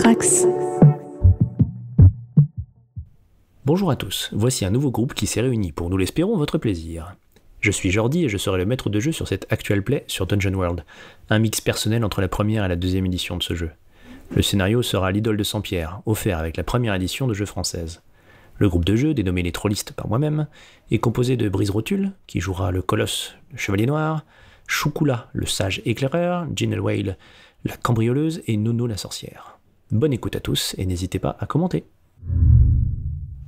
Trax. Bonjour à tous, voici un nouveau groupe qui s'est réuni pour, nous l'espérons, votre plaisir. Je suis Jordi et je serai le maître de jeu sur cette actual play sur Dungeon World, un mix personnel entre la première et la deuxième édition de ce jeu. Le scénario sera l'Idole de Saint-Pierre, offert avec la première édition de jeu française. Le groupe de jeu, dénommé les Trollistes par moi-même, est composé de Brise Rotule, qui jouera le Colosse, le Chevalier Noir, Choukula, le Sage Éclaireur, Ginel Whale, la Cambrioleuse et Nono la Sorcière. Bonne écoute à tous et n'hésitez pas à commenter.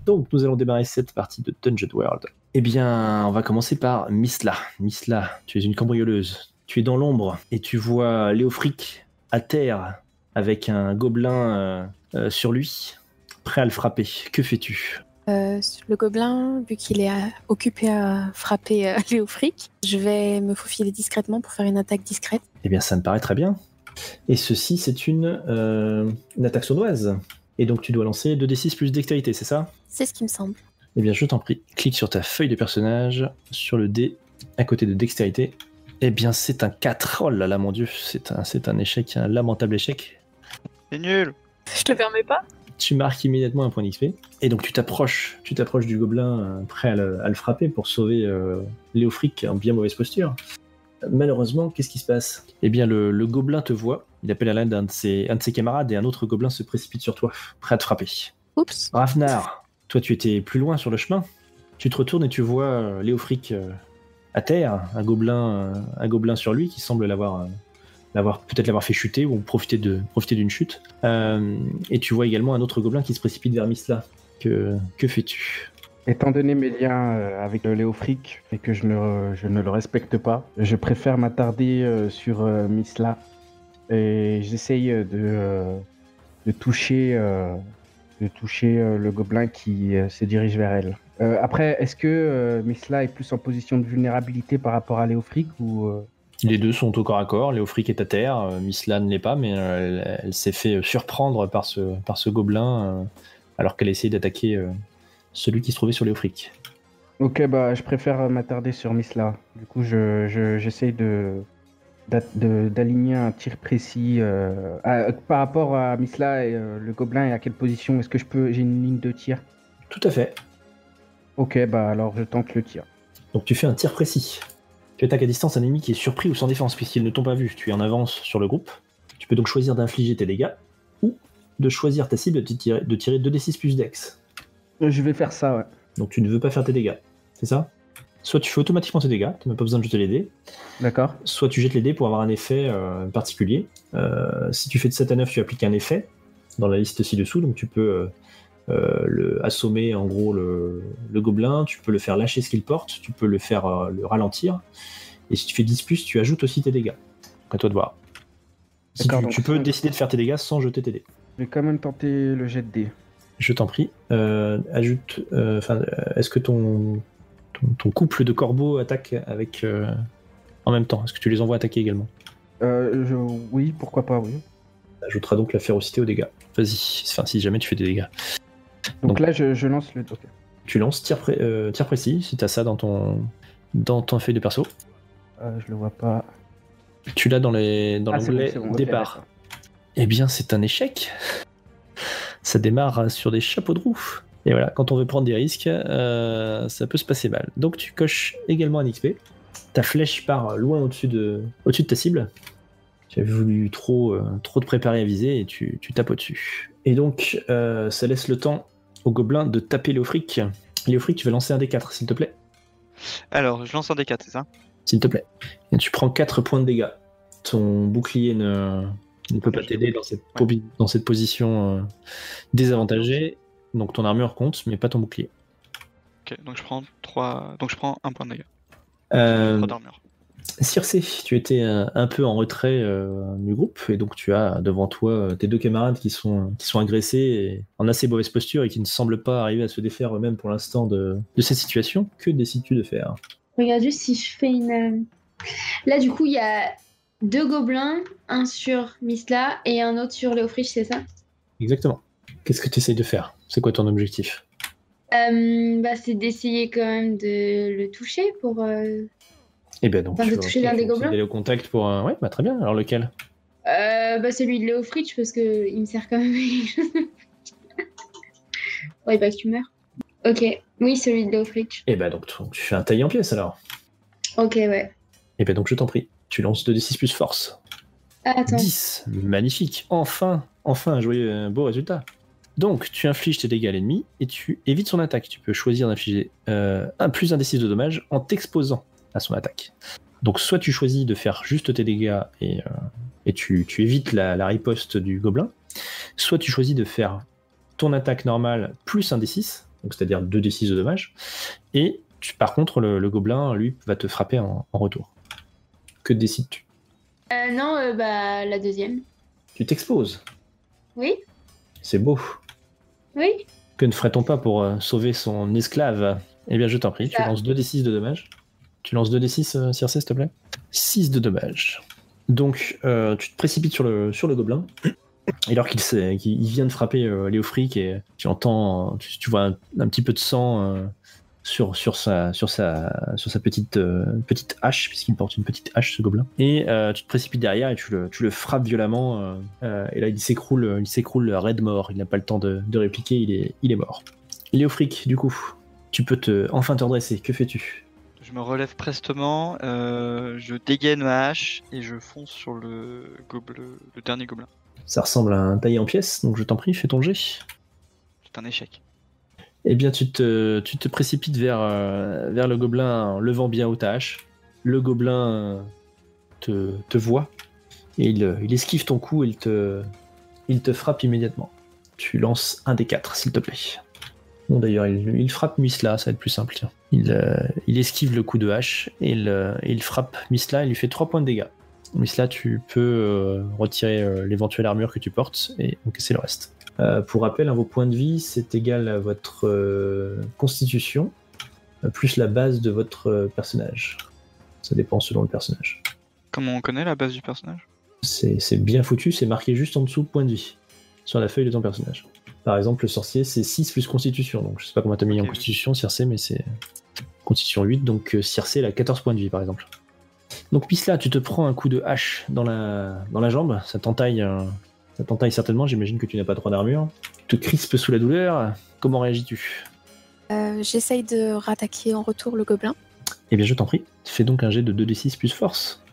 Donc nous allons démarrer cette partie de Dungeon World. Eh bien, on va commencer par Misla. Misla, tu es une cambrioleuse. Tu es dans l'ombre et tu vois Léofric à terre avec un gobelin sur lui, prêt à le frapper. Que fais-tu ? Le gobelin, vu qu'il est occupé à frapper Léofric, je vais me faufiler discrètement pour faire une attaque discrète. Eh bien, ça me paraît très bien. Et ceci, c'est une attaque sournoise. Et donc, tu dois lancer 2d6 plus dextérité, c'est ça ? C'est ce qui me semble. Eh bien, je t'en prie, clique sur ta feuille de personnage, sur le dé, à côté de dextérité. Eh bien, c'est un 4. Oh là là, mon dieu, c'est un échec, un lamentable échec. C'est nul. Je te permets pas ? Tu marques immédiatement un point d'XP. Et donc, tu t'approches du gobelin, prêt à le frapper pour sauver Léofric en bien mauvaise posture. Malheureusement, qu'est-ce qui se passe ? Eh bien, le gobelin te voit, il appelle à l'aide d'un de ses camarades, et un autre gobelin se précipite sur toi, prêt à te frapper. Oups. Ravnar, toi tu étais plus loin sur le chemin. Tu te retournes et tu vois Léofric à terre, un gobelin sur lui qui semble l'avoir fait chuter ou profiter d'une chute. Et tu vois également un autre gobelin qui se précipite vers Misla. Que fais-tu ? Étant donné mes liens avec Léofric et que je ne le respecte pas, je préfère m'attarder sur Misla et j'essaye de toucher le gobelin qui se dirige vers elle. Après, est-ce que Misla est plus en position de vulnérabilité par rapport à Léofric ou Les deux sont au corps à corps. Léofric est à terre, Misla ne l'est pas, mais elle s'est fait surprendre par ce gobelin alors qu'elle essayait d'attaquer celui qui se trouvait sur Léofric. Ok, bah je préfère m'attarder sur Misla. Du coup, j'essaye d'aligner un tir précis par rapport à Misla et le gobelin et à quelle position. Est-ce que j'ai une ligne de tir ? Tout à fait. Ok, bah alors je tente le tir. Donc tu fais un tir précis. Tu attaques à distance un ennemi qui est surpris ou sans défense puisqu'ils ne t'ont pas vu. Tu es en avance sur le groupe. Tu peux donc choisir d'infliger tes dégâts ou de choisir ta cible de tirer 2d6 plus dex. Je vais faire ça, ouais. Donc tu ne veux pas faire tes dégâts, c'est ça ? Soit tu fais automatiquement tes dégâts, tu n'as même pas besoin de jeter les dés. D'accord. Soit tu jettes les dés pour avoir un effet particulier. Si tu fais de 7 à 9, tu appliques un effet dans la liste ci-dessous. Donc tu peux assommer en gros le gobelin, tu peux le faire lâcher ce qu'il porte, tu peux le faire le ralentir. Et si tu fais 10+, tu ajoutes aussi tes dégâts. Donc à toi de voir. Tu peux décider de faire tes dégâts sans jeter tes dés. Je vais quand même tenter le jet de dés. Je t'en prie. Est-ce que ton couple de corbeaux attaque avec en même temps ? Est-ce que tu les envoies attaquer également ? Oui, pourquoi pas, oui. Ça ajoutera donc la férocité aux dégâts. Vas-y, si jamais tu fais des dégâts. Donc là, je lance le... Okay. Tu lances tir précis, si t'as ça dans ton feuille de perso. Je le vois pas. Tu l'as dans l'onglet c'est bon, départ. Okay, eh bien, c'est un échec. Ça démarre sur des chapeaux de roue. Et voilà, quand on veut prendre des risques, ça peut se passer mal. Donc tu coches également un XP. Ta flèche part loin au-dessus de ta cible. Tu avais voulu trop te préparer à viser et tu tapes au-dessus. Et donc, ça laisse le temps au gobelin de taper Léofric. Léofric, tu vas lancer un D4, s'il te plaît. Alors, je lance un D4, c'est ça ? S'il te plaît. Et tu prends 4 points de dégâts. Ton bouclier ne peut pas t'aider dans cette position désavantagée. Donc ton armure compte, mais pas ton bouclier. Ok, donc je prends 1 point de dégâts. 3 d'armure. Circé, tu étais un peu en retrait du groupe, et donc tu as devant toi tes 2 camarades qui sont agressés et en assez mauvaise posture et qui ne semblent pas arriver à se défaire eux-mêmes pour l'instant de cette situation. Que décides-tu de faire ? Regarde juste si je fais une... Là, du coup, il y a 2 gobelins, un sur Misla et un autre sur Léofric, c'est ça ? Exactement. Qu'est-ce que tu essayes de faire ? C'est quoi ton objectif ? C'est d'essayer quand même de le toucher pour... Eh bien donc, de toucher l'un des gobelins. D'aller au contact pour... Ouais, bah très bien. Alors lequel ? Celui de Léofritch, parce qu'il me sert quand même. Ouais, que tu meurs. Ok, oui, celui de Léofritch. Et donc tu fais un taille en pièces alors. Ok, ouais. Et donc je t'en prie, tu lances 2d6 plus force. Attends. 10, magnifique, enfin un beau résultat. Donc tu infliges tes dégâts à l'ennemi et tu évites son attaque. Tu peux choisir d'infliger un plus un d6 de dommages en t'exposant à son attaque. Donc soit tu choisis de faire juste tes dégâts et tu évites la riposte du gobelin, soit tu choisis de faire ton attaque normale plus un d6, donc c'est-à-dire 2d6 de dommages, et par contre le gobelin lui va te frapper en retour. Que décides-tu? Non, la deuxième. Tu t'exposes. Oui. C'est beau. Oui. Que ne ferait-on pas pour sauver son esclave? Eh bien je t'en prie, tu Ça. lances 2d6 de dommages. Tu lances 2d6, Circé, s'il te plaît. 6 de dommages. Donc, tu te précipites sur le gobelin. Et alors qu'il vient de frapper Léofric, et tu entends, tu vois un petit peu de sang sur sa petite hache, puisqu'il porte une petite hache, ce gobelin. Et tu te précipites derrière et tu le frappes violemment. Et là, il s'écroule raide mort. Il n'a pas le temps de répliquer, il est mort. Léofric, du coup, tu peux enfin te redresser. Que fais-tu? Je me relève prestement, je dégaine ma hache et je fonce sur le dernier gobelin. Ça ressemble à un taillé en pièces, donc je t'en prie, fais ton jet. C'est un échec. Eh bien, tu te précipites vers le gobelin en levant bien haut ta hache. Le gobelin te voit et il esquive ton coup et il te frappe immédiatement. Tu lances un des 4, s'il te plaît. Bon, d'ailleurs, il frappe Misla, ça va être plus simple. Tiens. Il esquive le coup de hache et il frappe Misla et lui fait 3 points de dégâts. Misla, tu peux retirer l'éventuelle armure que tu portes et encaisser le reste. Pour rappel, vos points de vie, c'est égal à votre constitution plus la base de votre personnage. Ça dépend selon le personnage. Comment on connaît la base du personnage? C'est bien foutu, c'est marqué juste en dessous point de vie, sur la feuille de ton personnage. Par exemple, le sorcier, c'est 6 plus constitution. Donc je sais pas comment t'as mis en constitution, Circé, mais c'est constitution 8. Donc Circé, elle a 14 points de vie, par exemple. Donc Misla, tu te prends un coup de hache dans la jambe. Ça t'entaille certainement. J'imagine que tu n'as pas trop d'armure. Tu te crispes sous la douleur. Comment réagis-tu? J'essaye de rattaquer en retour le gobelin. Eh bien, je t'en prie. Fais donc un jet de 2d6 plus force.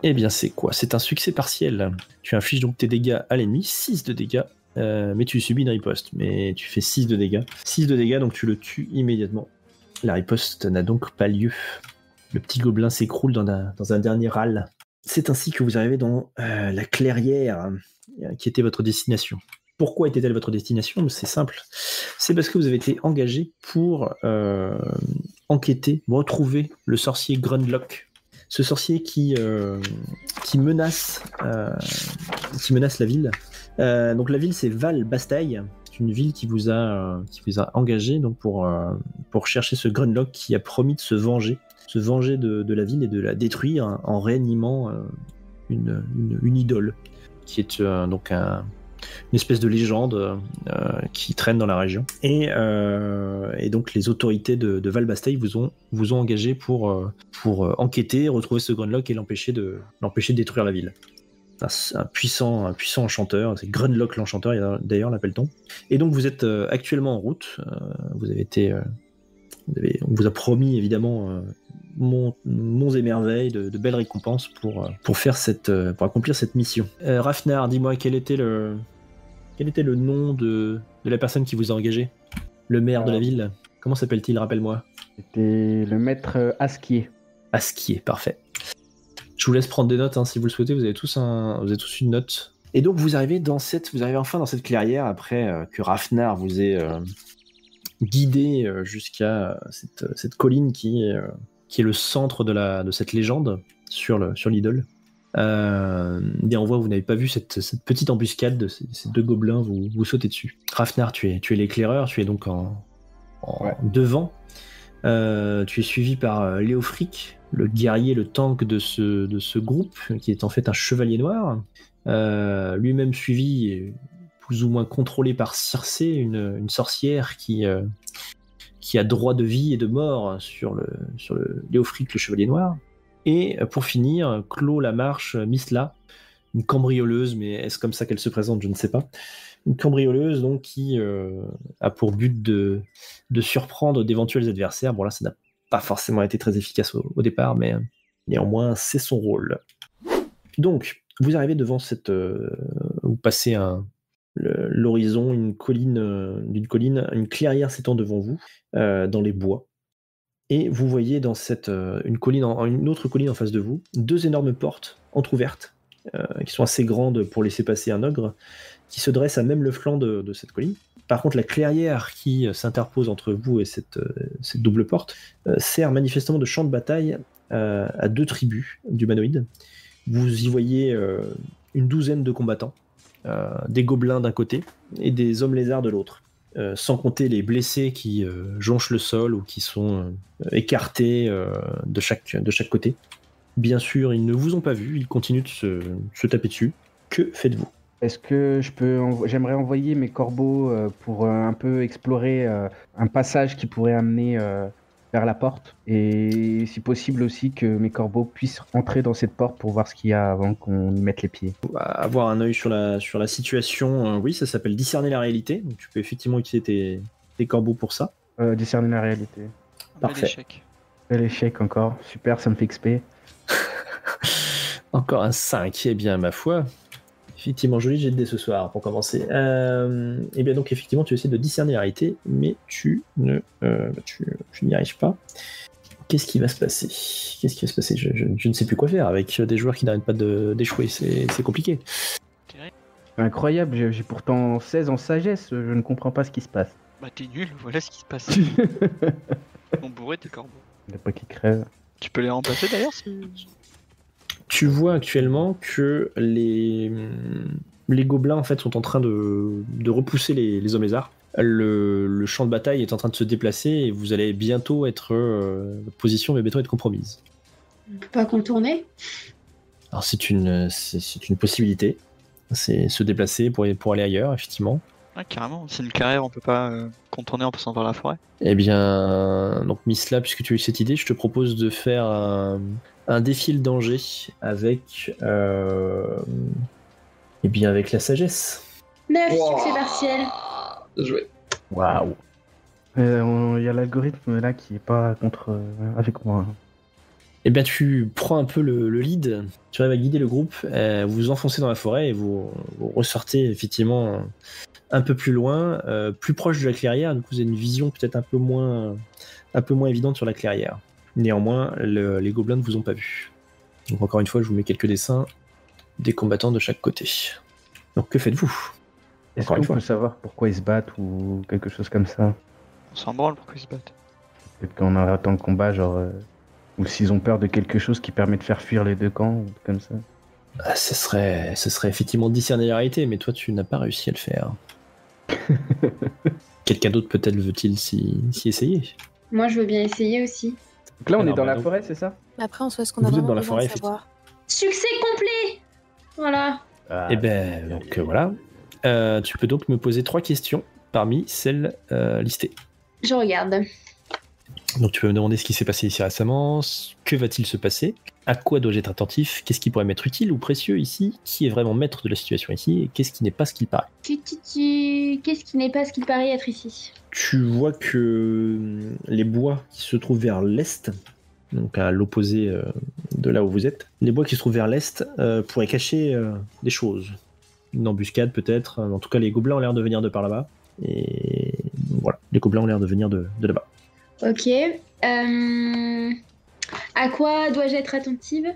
Eh bien, c'est quoi? C'est un succès partiel. Tu infliges donc tes dégâts à l'ennemi, 6 de dégâts. Mais tu subis une riposte, mais tu fais 6 de dégâts. 6 de dégâts, donc tu le tues immédiatement. La riposte n'a donc pas lieu. Le petit gobelin s'écroule dans un dernier râle. C'est ainsi que vous arrivez dans la clairière qui était votre destination. Pourquoi était-elle votre destination? C'est simple. C'est parce que vous avez été engagé pour enquêter, retrouver le sorcier Grundlock. Ce sorcier qui menace la ville. Donc la ville, c'est Val-Bastaille. C'est une ville qui vous a engagé donc pour chercher ce Grundlock qui a promis de se venger de la ville et de la détruire en réanimant une idole qui est donc une espèce de légende qui traîne dans la région. Et donc les autorités de Val-Bastaille vous ont engagé pour enquêter, retrouver ce Grundlock et l'empêcher de détruire la ville. Un puissant enchanteur, c'est Grundlock l'enchanteur d'ailleurs l'appelle-t-on. Et donc vous êtes actuellement en route. On vous a promis évidemment monts et merveilles, de belles récompenses pour accomplir cette mission. Rafnar, dis-moi quel était le nom de la personne qui vous a engagé? Le maire de la ville. Comment s'appelle-t-il? Rappelle-moi. C'était le maître Asquier. Asquier, parfait. Je vous laisse prendre des notes hein, si vous le souhaitez. Vous avez tous une note. Et donc vous arrivez enfin dans cette clairière après que Rafnar vous ait guidé jusqu'à cette colline qui est le centre de cette légende sur l'idole. Bien, on voit, vous n'avez pas vu cette petite embuscade de ces deux gobelins vous sautez dessus. Rafnar, tu es l'éclaireur, tu es donc devant. Tu es suivi par Léofric, le guerrier, le tank de ce groupe, qui est en fait un chevalier noir. Lui-même suivi et plus ou moins contrôlé par Circé, une sorcière qui a droit de vie et de mort sur le Léofric, le chevalier noir. Et pour finir, clôt la marche Misla, une cambrioleuse, mais est-ce comme ça qu'elle se présente? Je ne sais pas. Une cambrioleuse donc qui a pour but de surprendre d'éventuels adversaires. Bon là, ça n'a pas forcément été très efficace au départ, mais néanmoins, c'est son rôle. Donc, vous arrivez devant cette... vous passez l'horizon, d'une colline, une clairière s'étend devant vous, dans les bois. Et vous voyez dans une autre colline en face de vous, 2 énormes portes entrouvertes, qui sont assez grandes pour laisser passer un ogre, qui se dressent à même le flanc de cette colline. Par contre, la clairière qui s'interpose entre vous et cette double porte sert manifestement de champ de bataille à 2 tribus d'humanoïdes. Vous y voyez une douzaine de combattants, des gobelins d'un côté et des hommes lézards de l'autre. Sans compter les blessés qui jonchent le sol ou qui sont écartés de chaque côté. Bien sûr, ils ne vous ont pas vu, ils continuent de se taper dessus. Que faites-vous? Est-ce que j'aimerais envoyer mes corbeaux pour un peu explorer un passage qui pourrait amener vers la porte, et si possible aussi que mes corbeaux puissent entrer dans cette porte pour voir ce qu'il y a avant qu'on y mette les pieds. Avoir un œil sur la situation, oui, ça s'appelle discerner la réalité. Donc tu peux effectivement utiliser tes corbeaux pour ça. Discerner la réalité. Parfait. Bel échec encore. Super, ça me fait XP. Encore un 5, eh bien ma foi. Effectivement, joli jet de dés ce soir pour commencer. Et bien donc effectivement, tu essaies de discerner la réalité, mais tu n'y arrives pas. Qu'est-ce qui va se passer? Je ne sais plus quoi faire avec des joueurs qui n'arrêtent pas d'échouer. C'est compliqué. Incroyable, j'ai pourtant 16 en sagesse, je ne comprends pas ce qui se passe. Bah t'es nul, voilà ce qui se passe. On bourré tes corbeaux. Il n'y a pas qui crève. Tu peux les remplacer d'ailleurs si... Tu vois actuellement que les gobelins en fait sont en train de repousser les hommes lézards. Le champ de bataille est en train de se déplacer et vous allez bientôt être... votre position va bientôt être compromise. On peut pas contourner? Alors c'est une possibilité. C'est se déplacer pour aller ailleurs, effectivement. Ah, carrément, c'est une carrière, on peut pas contourner en passant par la forêt. Eh bien, donc Misla, puisque tu as eu cette idée, je te propose de faire un défi de danger avec la sagesse. 9 succès partiels. Joué. Waouh. Il y a l'algorithme là qui est pas avec moi. Eh bien, tu prends un peu le lead, tu arrives à guider le groupe, vous vous enfoncez dans la forêt et vous ressortez effectivement un peu plus loin, plus proche de la clairière, donc vous avez une vision peut-être un peu moins évidente sur la clairière. Néanmoins, les gobelins ne vous ont pas vu. Donc encore une fois, je vous mets quelques dessins des combattants de chaque côté. Donc que faites-vous? Est-ce qu'on peut savoir pourquoi ils se battent ou quelque chose comme ça? On s'en branle pourquoi ils se battent. Peut-être qu'on attend le combat, genre... ou s'ils ont peur de quelque chose qui permet de faire fuir les deux camps, ou comme ça. Ce serait effectivement discerner la réalité, mais toi tu n'as pas réussi à le faire. Quelqu'un d'autre peut-être veut-il s'y essayer? Moi je veux bien essayer aussi. Donc là on est dans la forêt, c'est ça? Après, en soi, est-ce qu'on a Vous êtes vraiment dans la besoin de forêt, savoir? Succès complet. Voilà. Eh ben, donc voilà. Tu peux donc me poser 3 questions parmi celles listées. Je regarde. Donc tu peux me demander ce qui s'est passé ici récemment, que va-t-il se passer, à quoi dois-je être attentif, qu'est-ce qui pourrait m'être utile ou précieux ici, qui est vraiment maître de la situation ici, et qu'est-ce qui n'est pas ce qu'il paraît. Qu'est-ce qui n'est pas ce qu'il paraît être ici? Tu vois que les bois qui se trouvent vers l'est, donc à l'opposé de là où vous êtes, les bois qui se trouvent vers l'est pourraient cacher des choses. Une embuscade peut-être, en tout cas les gobelins ont l'air de venir de par là-bas, et voilà, les gobelins ont l'air de venir de là-bas. Ok. À quoi dois-je être attentive?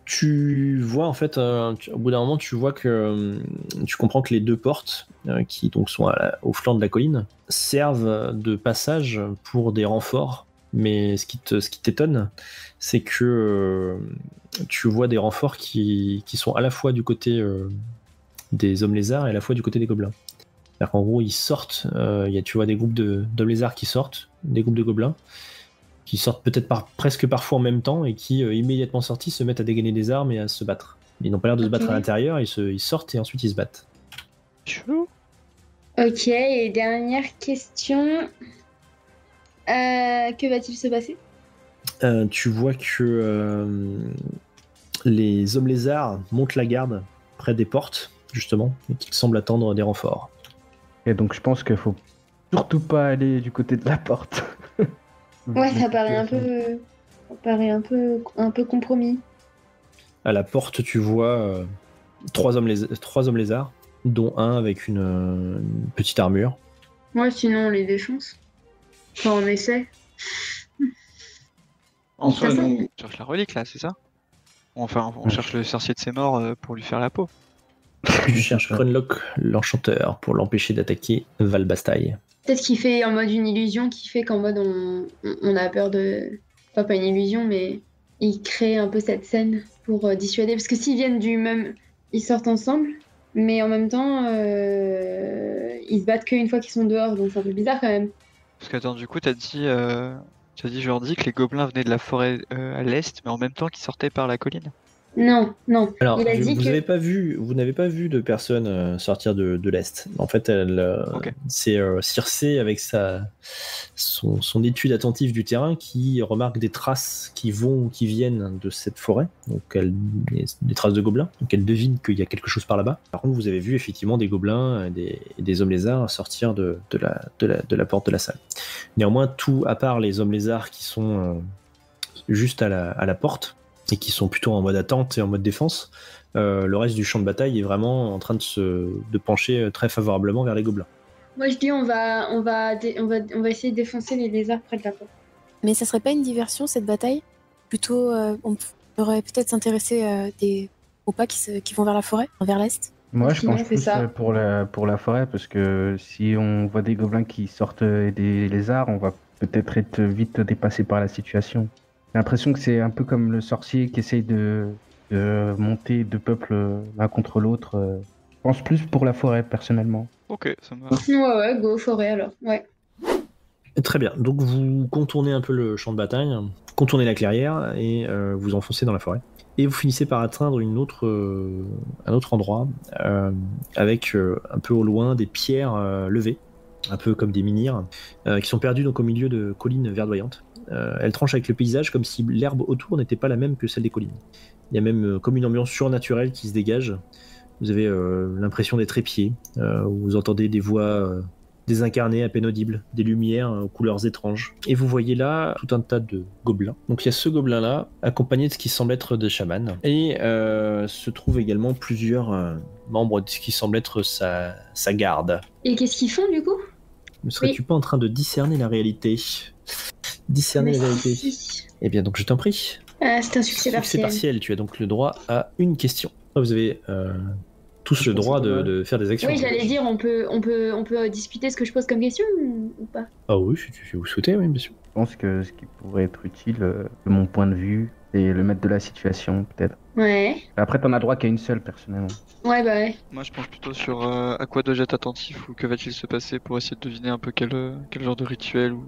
Tu vois en fait, au bout d'un moment, tu vois que tu comprends que les 2 portes qui donc sont au flanc de la colline servent de passage pour des renforts. Mais ce qui t'étonne, c'est que tu vois des renforts qui sont à la fois du côté des hommes lézards et à la fois du côté des gobelins. C'est-à-dire qu'en gros, ils sortent, tu vois des groupes d'hommes lézards qui sortent, des groupes de gobelins, qui sortent peut-être presque parfois en même temps et qui, immédiatement sortis, se mettent à dégainer des armes et à se battre. Ils n'ont pas l'air de se battre à l'intérieur, ils sortent et ensuite ils se battent. Chou. Ok, et dernière question. Que va-t-il se passer? Tu vois que les hommes lézards montent la garde près des portes, justement, et qu'ils semblent attendre des renforts. Et donc je pense qu'il faut surtout pas aller du côté de la porte. Ouais, ça paraît un peu compromis. À la porte, tu vois 3 hommes lézards, dont un avec une petite armure. Ouais, sinon on les défonce. Enfin, on essaie. En soi, De toute façon- nous, on cherche la relique là, c'est ça? Enfin, on cherche le sorcier de ses morts pour lui faire la peau. Tu cherches Grunlock, l'enchanteur, pour l'empêcher d'attaquer Valbastaille. Peut-être qu'il fait en mode une illusion, qui fait qu'en mode on a peur de... Enfin, pas une illusion, mais il crée un peu cette scène pour dissuader. Parce que s'ils viennent du même... Ils sortent ensemble, mais en même temps, ils se battent qu'une fois qu'ils sont dehors, donc c'est un peu bizarre quand même. Parce que attends, du coup, t'as dit Jordi que les gobelins venaient de la forêt à l'est, mais en même temps qu'ils sortaient par la colline. Non. Alors, Il a dit vous que... n'avez pas vu de personne sortir de l'Est. En fait, Ok. c'est Circé avec son étude attentive du terrain qui remarque des traces qui vont ou qui viennent de cette forêt. Donc, des traces de gobelins. Donc, elle devine qu'il y a quelque chose par là-bas. Par contre, vous avez vu effectivement des gobelins et des hommes lézards sortir de la porte de la salle. Néanmoins, tout à part les hommes lézards qui sont juste à la porte, et qui sont plutôt en mode attente et en mode défense, le reste du champ de bataille est vraiment en train de pencher très favorablement vers les gobelins. Moi je dis on va essayer de défoncer les lézards près de la porte. Mais ça serait pas une diversion cette bataille? Plutôt, on pourrait peut-être s'intéresser aux pas qui vont vers la forêt, vers l'est. Moi, je Sinon, penche c'est plus ça. pour la forêt, parce que si on voit des gobelins qui sortent et des lézards, on va peut-être être vite dépassé par la situation. J'ai l'impression que c'est un peu comme le sorcier qui essaye de monter deux peuples l'un contre l'autre. Je pense plus pour la forêt, personnellement. Ok, ça me va. Ouais, go forêt alors. Ouais. Très bien, donc vous contournez un peu le champ de bataille, contournez la clairière et vous enfoncez dans la forêt. Et vous finissez par atteindre un autre endroit avec un peu au loin des pierres levées, un peu comme des menhirs, qui sont perdues donc au milieu de collines verdoyantes. Elles tranchent avec le paysage comme si l'herbe autour n'était pas la même que celle des collines. Il y a même comme une ambiance surnaturelle qui se dégage. Vous avez l'impression d'être épié, vous entendez des voix désincarnées à peine audibles, des lumières aux couleurs étranges. Et vous voyez là tout un tas de gobelins. Donc il y a ce gobelin-là, accompagné de ce qui semble être des chamans. Et se trouvent également plusieurs membres de ce qui semble être sa garde. Et qu'est-ce qu'ils font du coup? Ne serais-tu pas en train de discerner la réalité? Discerner la vérité. Si. Eh bien donc je t'en prie. C'est un succès partiel. Tu as donc le droit à une question. Vous avez tous le droit de faire des actions. Oui, j'allais dire, on peut discuter ce que je pose comme question ou pas? Ah oui, si vous souhaitez, oui, bien sûr. Je pense que ce qui pourrait être utile, de mon point de vue, c'est le maître de la situation, peut-être. Ouais. Après, t'en as droit qu'à une seule, personnellement. Ouais, bah ouais. Moi, je pense plutôt sur à quoi dois-je être attentif ou que va-t-il se passer pour essayer de deviner un peu quel genre de rituel ou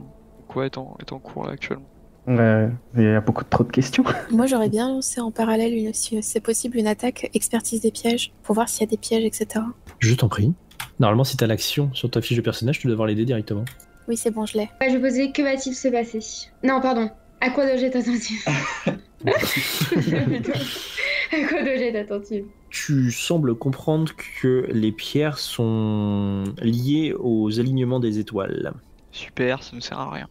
quoi est en cours là actuellement. Ouais, il y a trop de questions. Moi, j'aurais bien lancé en parallèle, si c'est possible, une attaque expertise des pièges, pour voir s'il y a des pièges, etc. Je t'en prie. Normalement, si t'as l'action sur ta fiche de personnage, tu dois avoir les dés directement. Oui, c'est bon, je l'ai. Ouais, je vais poser que va-t-il se passer? Non, pardon. À quoi dois-je être attentif? À quoi dois-je être attentif? Tu sembles comprendre que les pierres sont liées aux alignements des étoiles. Super, ça ne sert à rien.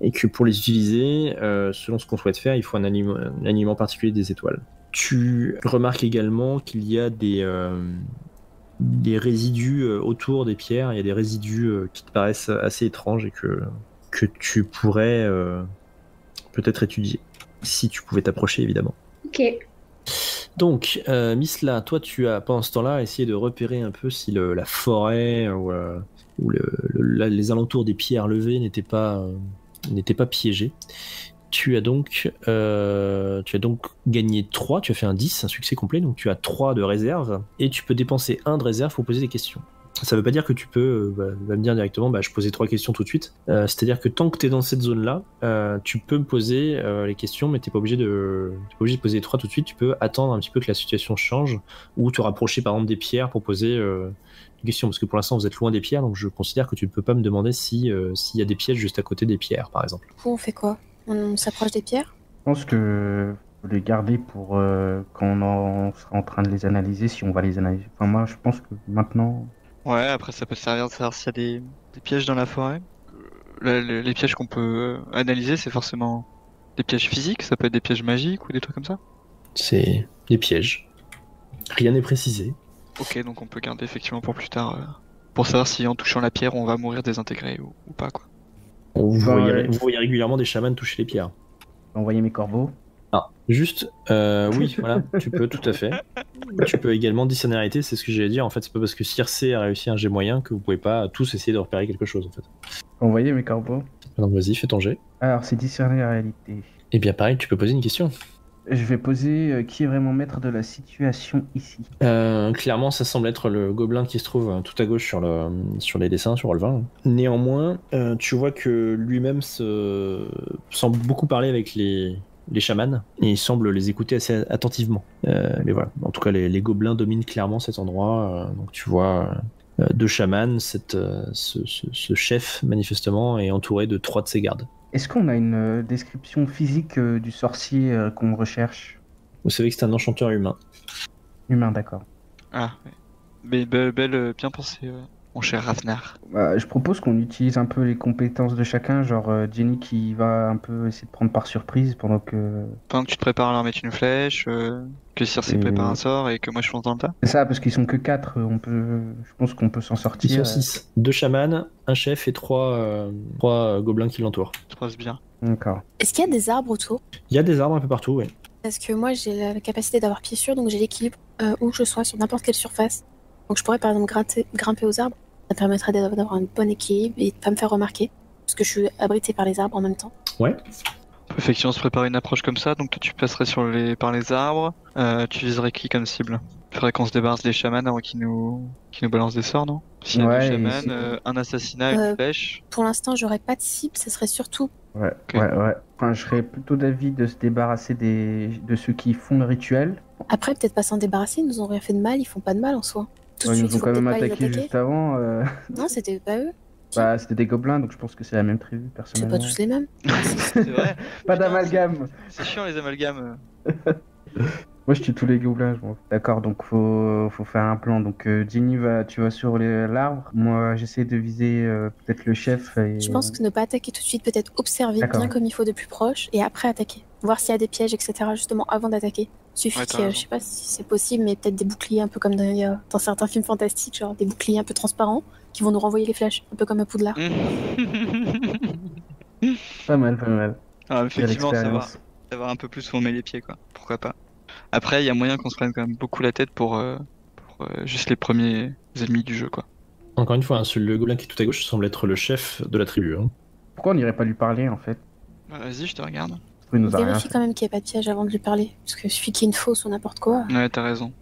Et que pour les utiliser, selon ce qu'on souhaite faire, il faut un alignement particulier des étoiles. Tu remarques également qu'il y a des résidus autour des pierres, il y a des résidus qui te paraissent assez étranges et que tu pourrais peut-être étudier, si tu pouvais t'approcher évidemment. Ok. Donc, Misla, toi tu as pendant ce temps-là essayé de repérer un peu si la forêt ou les alentours des pierres levées n'étaient pas piégés. Tu as donc gagné 3, tu as fait un 10, un succès complet, donc tu as 3 de réserve, et tu peux dépenser 1 de réserve pour poser des questions. Ça veut pas dire que tu peux me dire directement, je posais 3 questions tout de suite. C'est-à-dire que tant que tu es dans cette zone-là, tu peux me poser les questions, mais t'es pas obligé de poser les 3 tout de suite, tu peux attendre un petit peu que la situation change, ou te rapprocher par exemple des pierres pour poser une question, parce que pour l'instant vous êtes loin des pierres, donc je considère que tu ne peux pas me demander s'il y a des pièges juste à côté des pierres, par exemple. Du coup, on fait quoi? On s'approche des pierres? Je pense que Faut les garder pour quand on sera en train de les analyser, si on va les analyser. Enfin, moi, je pense que maintenant. Ouais, après ça peut servir de savoir s'il y a des pièges dans la forêt. Les pièges qu'on peut analyser, c'est forcément des pièges physiques, ça peut être des pièges magiques ou des trucs comme ça. C'est des pièges. Rien n'est précisé. Ok, donc on peut garder effectivement pour plus tard, pour savoir si en touchant la pierre on va mourir désintégré ou pas quoi. Vous Bah, voyez régulièrement des chamans toucher les pierres. Envoyer mes corbeaux. Ah, juste, oui, voilà, tu peux tout à fait. Tu peux également discerner la réalité, c'est ce que j'allais dire. En fait, c'est pas parce que Circé a réussi un jet moyen que vous pouvez pas tous essayer de repérer quelque chose, en fait. Envoyer mes corbeaux. Donc vas-y, fais ton jet. Alors, c'est discerner la réalité. Et bien pareil, tu peux poser une question. Je vais poser qui est vraiment maître de la situation ici. Clairement, ça semble être le gobelin qui se trouve tout à gauche sur les dessins, sur le vin. Néanmoins, tu vois que lui-même semble beaucoup parler avec les chamans et il semble les écouter assez attentivement. Mais voilà, en tout cas, les gobelins dominent clairement cet endroit. Donc tu vois deux chamans, ce chef manifestement est entouré de 3 de ses gardes. Est-ce qu'on a une description physique du sorcier qu'on recherche? Vous savez que c'est un enchanteur humain. Humain, d'accord. Ah, ouais. Mais bien pensé, mon cher Ravnar. Bah, je propose qu'on utilise un peu les compétences de chacun, genre Jenny qui va un peu essayer de prendre par surprise pendant que... Pendant que tu te prépares à leur mettre une flèche, que Circe Et- prépare un sort et que moi je fonce dans le tas. C'est ça, parce qu'ils sont que 4, je pense qu'on peut s'en Ils sortir. sont 6. 2 chamans, un chef et 3 gobelins qui l'entourent. Ça passe bien. D'accord. Est-ce qu'il y a des arbres autour? Il y a des arbres un peu partout, oui. Parce que moi, j'ai la capacité d'avoir pied sûr, donc j'ai l'équilibre où je sois sur n'importe quelle surface. Donc je pourrais par exemple grimper aux arbres. Ça permettrait d'avoir un bon équilibre et de pas me faire remarquer. Parce que je suis abritée par les arbres en même temps. Ouais. On peut effectivement se préparer une approche comme ça, donc toi tu passerais par les arbres. Tu viserais qui comme cible? Il faudrait qu'on se débarrasse des chamans avant qu'ils nous balancent des sorts, non? S'il y a Ouais, deux et chamans, si- un assassinat, une flèche. Pour l'instant, j'aurais pas de cible, ça serait surtout. Ouais, Ok. ouais. Enfin, je serais plutôt d'avis de se débarrasser de ceux qui font le rituel. Après, peut-être pas s'en débarrasser, ils nous ont rien fait de mal, ils font pas de mal en soi. Tout de Ouais, ils suite, nous ont faut quand même peut-être pas les attaqué attaquer. juste avant. Non, c'était pas eux. Bah, c'était des gobelins, donc je pense que c'est la même tribu, C'est personnellement. pas tous les mêmes. C'est vrai. Pas Putain, d'amalgame. C'est chiant les amalgames. Moi, je tue tous les gobelins. D'accord, donc faut faire un plan. Donc, Jenny, tu vas sur l'arbre. Moi, j'essaie de viser peut-être le chef. Et... Je pense que ne pas attaquer tout de suite, peut-être observer D'accord. bien comme il faut de plus proche et après attaquer. Voir s'il y a des pièges, etc. justement avant d'attaquer. Suffit Ouais, t'as que, raison. je sais pas si c'est possible, mais peut-être des boucliers un peu comme dans certains films fantastiques, genre des boucliers un peu transparents qui vont nous renvoyer les flèches, un peu comme à Poudlard. Pas mal, pas mal. Ah, J'ai effectivement, l'expérience. savoir un peu plus où on met les pieds, quoi. Pourquoi pas. Après, il y a moyen qu'on se prenne quand même beaucoup la tête pour juste les premiers ennemis du jeu, quoi. Encore une fois, hein, le gobelin qui est tout à gauche semble être le chef de la tribu. Hein. Pourquoi on n'irait pas lui parler, en fait? Bah, vas-y, je te regarde. Il nous a rien Vérifie fait. quand même qu'il n'y ait pas de piège avant de lui parler. Parce que suffit qu'il y ait une fausse ou n'importe quoi. Ouais, t'as raison.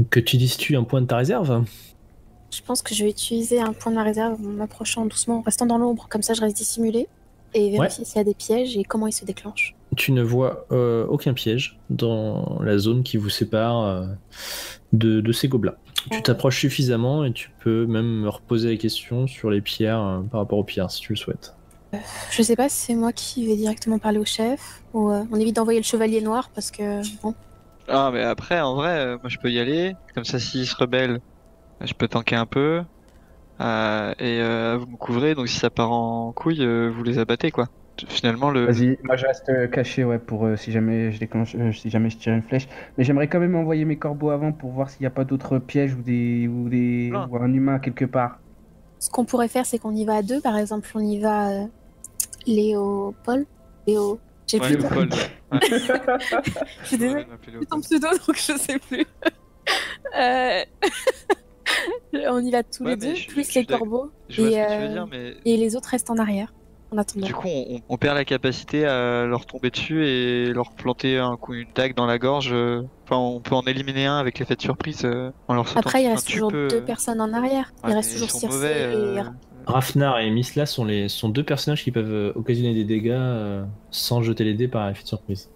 Que tu dises-tu un point de ta réserve? Je pense que je vais utiliser un point de ma réserve en m'approchant doucement, en restant dans l'ombre, comme ça je reste dissimulé. Et vérifier s'il y a des pièges et comment ils se déclenchent. Tu ne vois aucun piège dans la zone qui vous sépare de ces gobelins. Tu t'approches suffisamment et tu peux même me reposer la question sur les pierres par rapport aux pierres si tu le souhaites. Je sais pas si c'est moi qui vais directement parler au chef ou on évite d'envoyer le chevalier noir parce que bon. Ah, mais après, en vrai, moi je peux y aller. Comme ça, s'il se rebelle, je peux tanker un peu. Vous me couvrez, donc si ça part en couille, vous les abattez, quoi. Finalement, Vas-y, moi je reste caché, ouais, pour si jamais je déclenche, si jamais je tire une flèche. Mais j'aimerais quand même envoyer mes corbeaux avant pour voir s'il n'y a pas d'autres pièges Plein. ou un humain quelque part. Ce qu'on pourrait faire, c'est qu'on y va à deux, par exemple. On y va Léopold. J'ai Ouais, plus Léopold. Ouais. Je suis désolée. Ouais, on appelle C'est ton Léopold. pseudo, donc je sais plus. On y va tous Ouais, les mais deux, je plus suis les corbeaux. Je vois et, ce que tu veux dire, mais et les autres restent en arrière, en attendant. du coup, on perd la capacité à leur tomber dessus et leur planter une dague dans la gorge. Enfin, on peut en éliminer un avec l'effet de surprise en leur sautant Après, il dessus. reste Enfin, tu toujours peux- deux personnes en arrière. Ouais, Il reste mais toujours ils sont Circe mauvais, et... Rafnar et Misla sont deux personnages qui peuvent occasionner des dégâts sans jeter les dés par effet de surprise.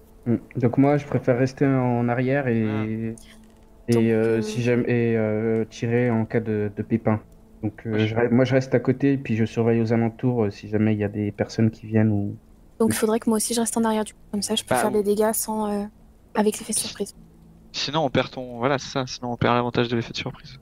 Donc moi je préfère rester en arrière et Donc, si jamais tirer en cas de pépin. Donc Ouais, moi je reste à côté et puis je surveille aux alentours si jamais il y a des personnes qui viennent ou Donc il faudrait que moi aussi je reste en arrière du coup. Comme ça, je peux Bah, faire des dégâts sans avec l'effet surprise. Sinon, on perd ton. Voilà, c'est ça. Sinon, on perd l'avantage de l'effet de surprise.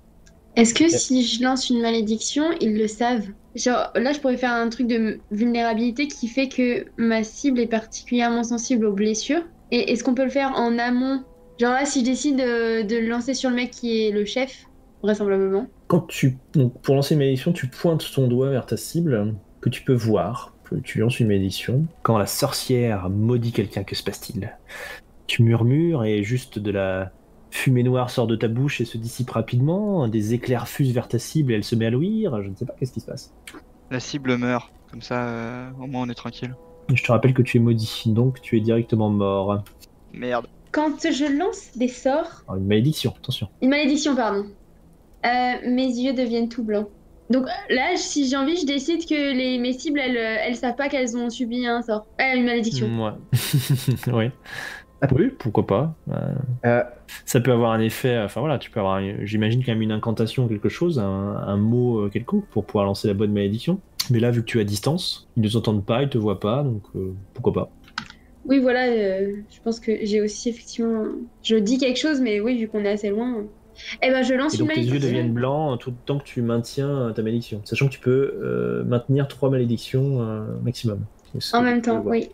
Est-ce que si je lance une malédiction, ils le savent? Genre, là, je pourrais faire un truc de vulnérabilité qui fait que ma cible est particulièrement sensible aux blessures. Et est-ce qu'on peut le faire en amont? Genre là, si je décide de le lancer sur le mec qui est le chef, vraisemblablement. Donc, pour lancer une malédiction, tu pointes ton doigt vers ta cible que tu peux voir. Tu lances une malédiction. Quand la sorcière maudit quelqu'un, que se passe-t-il? Tu murmures et juste de la fumée noire sort de ta bouche et se dissipe rapidement. Des éclairs fusent vers ta cible et elle se met à luire. Je ne sais pas qu'est-ce qui se passe. La cible meurt. Comme ça, au moins, on est tranquille. Je te rappelle que tu es maudit, donc tu es directement mort. Merde. Quand je lance des sorts, Alors, une malédiction, attention. une malédiction, pardon, mes yeux deviennent tout blancs. Donc là, si j'ai envie, je décide que mes cibles, elles savent pas qu'elles ont subi un sort. Une malédiction. Ouais. Oui. Oui, pourquoi pas. Ça peut avoir un effet. Enfin voilà, tu peux avoir. J'imagine quand même une incantation, quelque chose, un mot quelconque pour pouvoir lancer la bonne malédiction. Mais là, vu que tu es à distance, ils ne t'entendent pas, ils te voient pas, donc pourquoi pas. Oui, voilà, je pense que j'ai aussi effectivement. Je dis quelque chose, mais oui, vu qu'on est assez loin. Eh ben, je lance Et une donc tes malédiction. yeux deviennent blancs tout le temps que tu maintiens ta malédiction. Sachant que tu peux maintenir 3 malédictions maximum. En même temps, oui.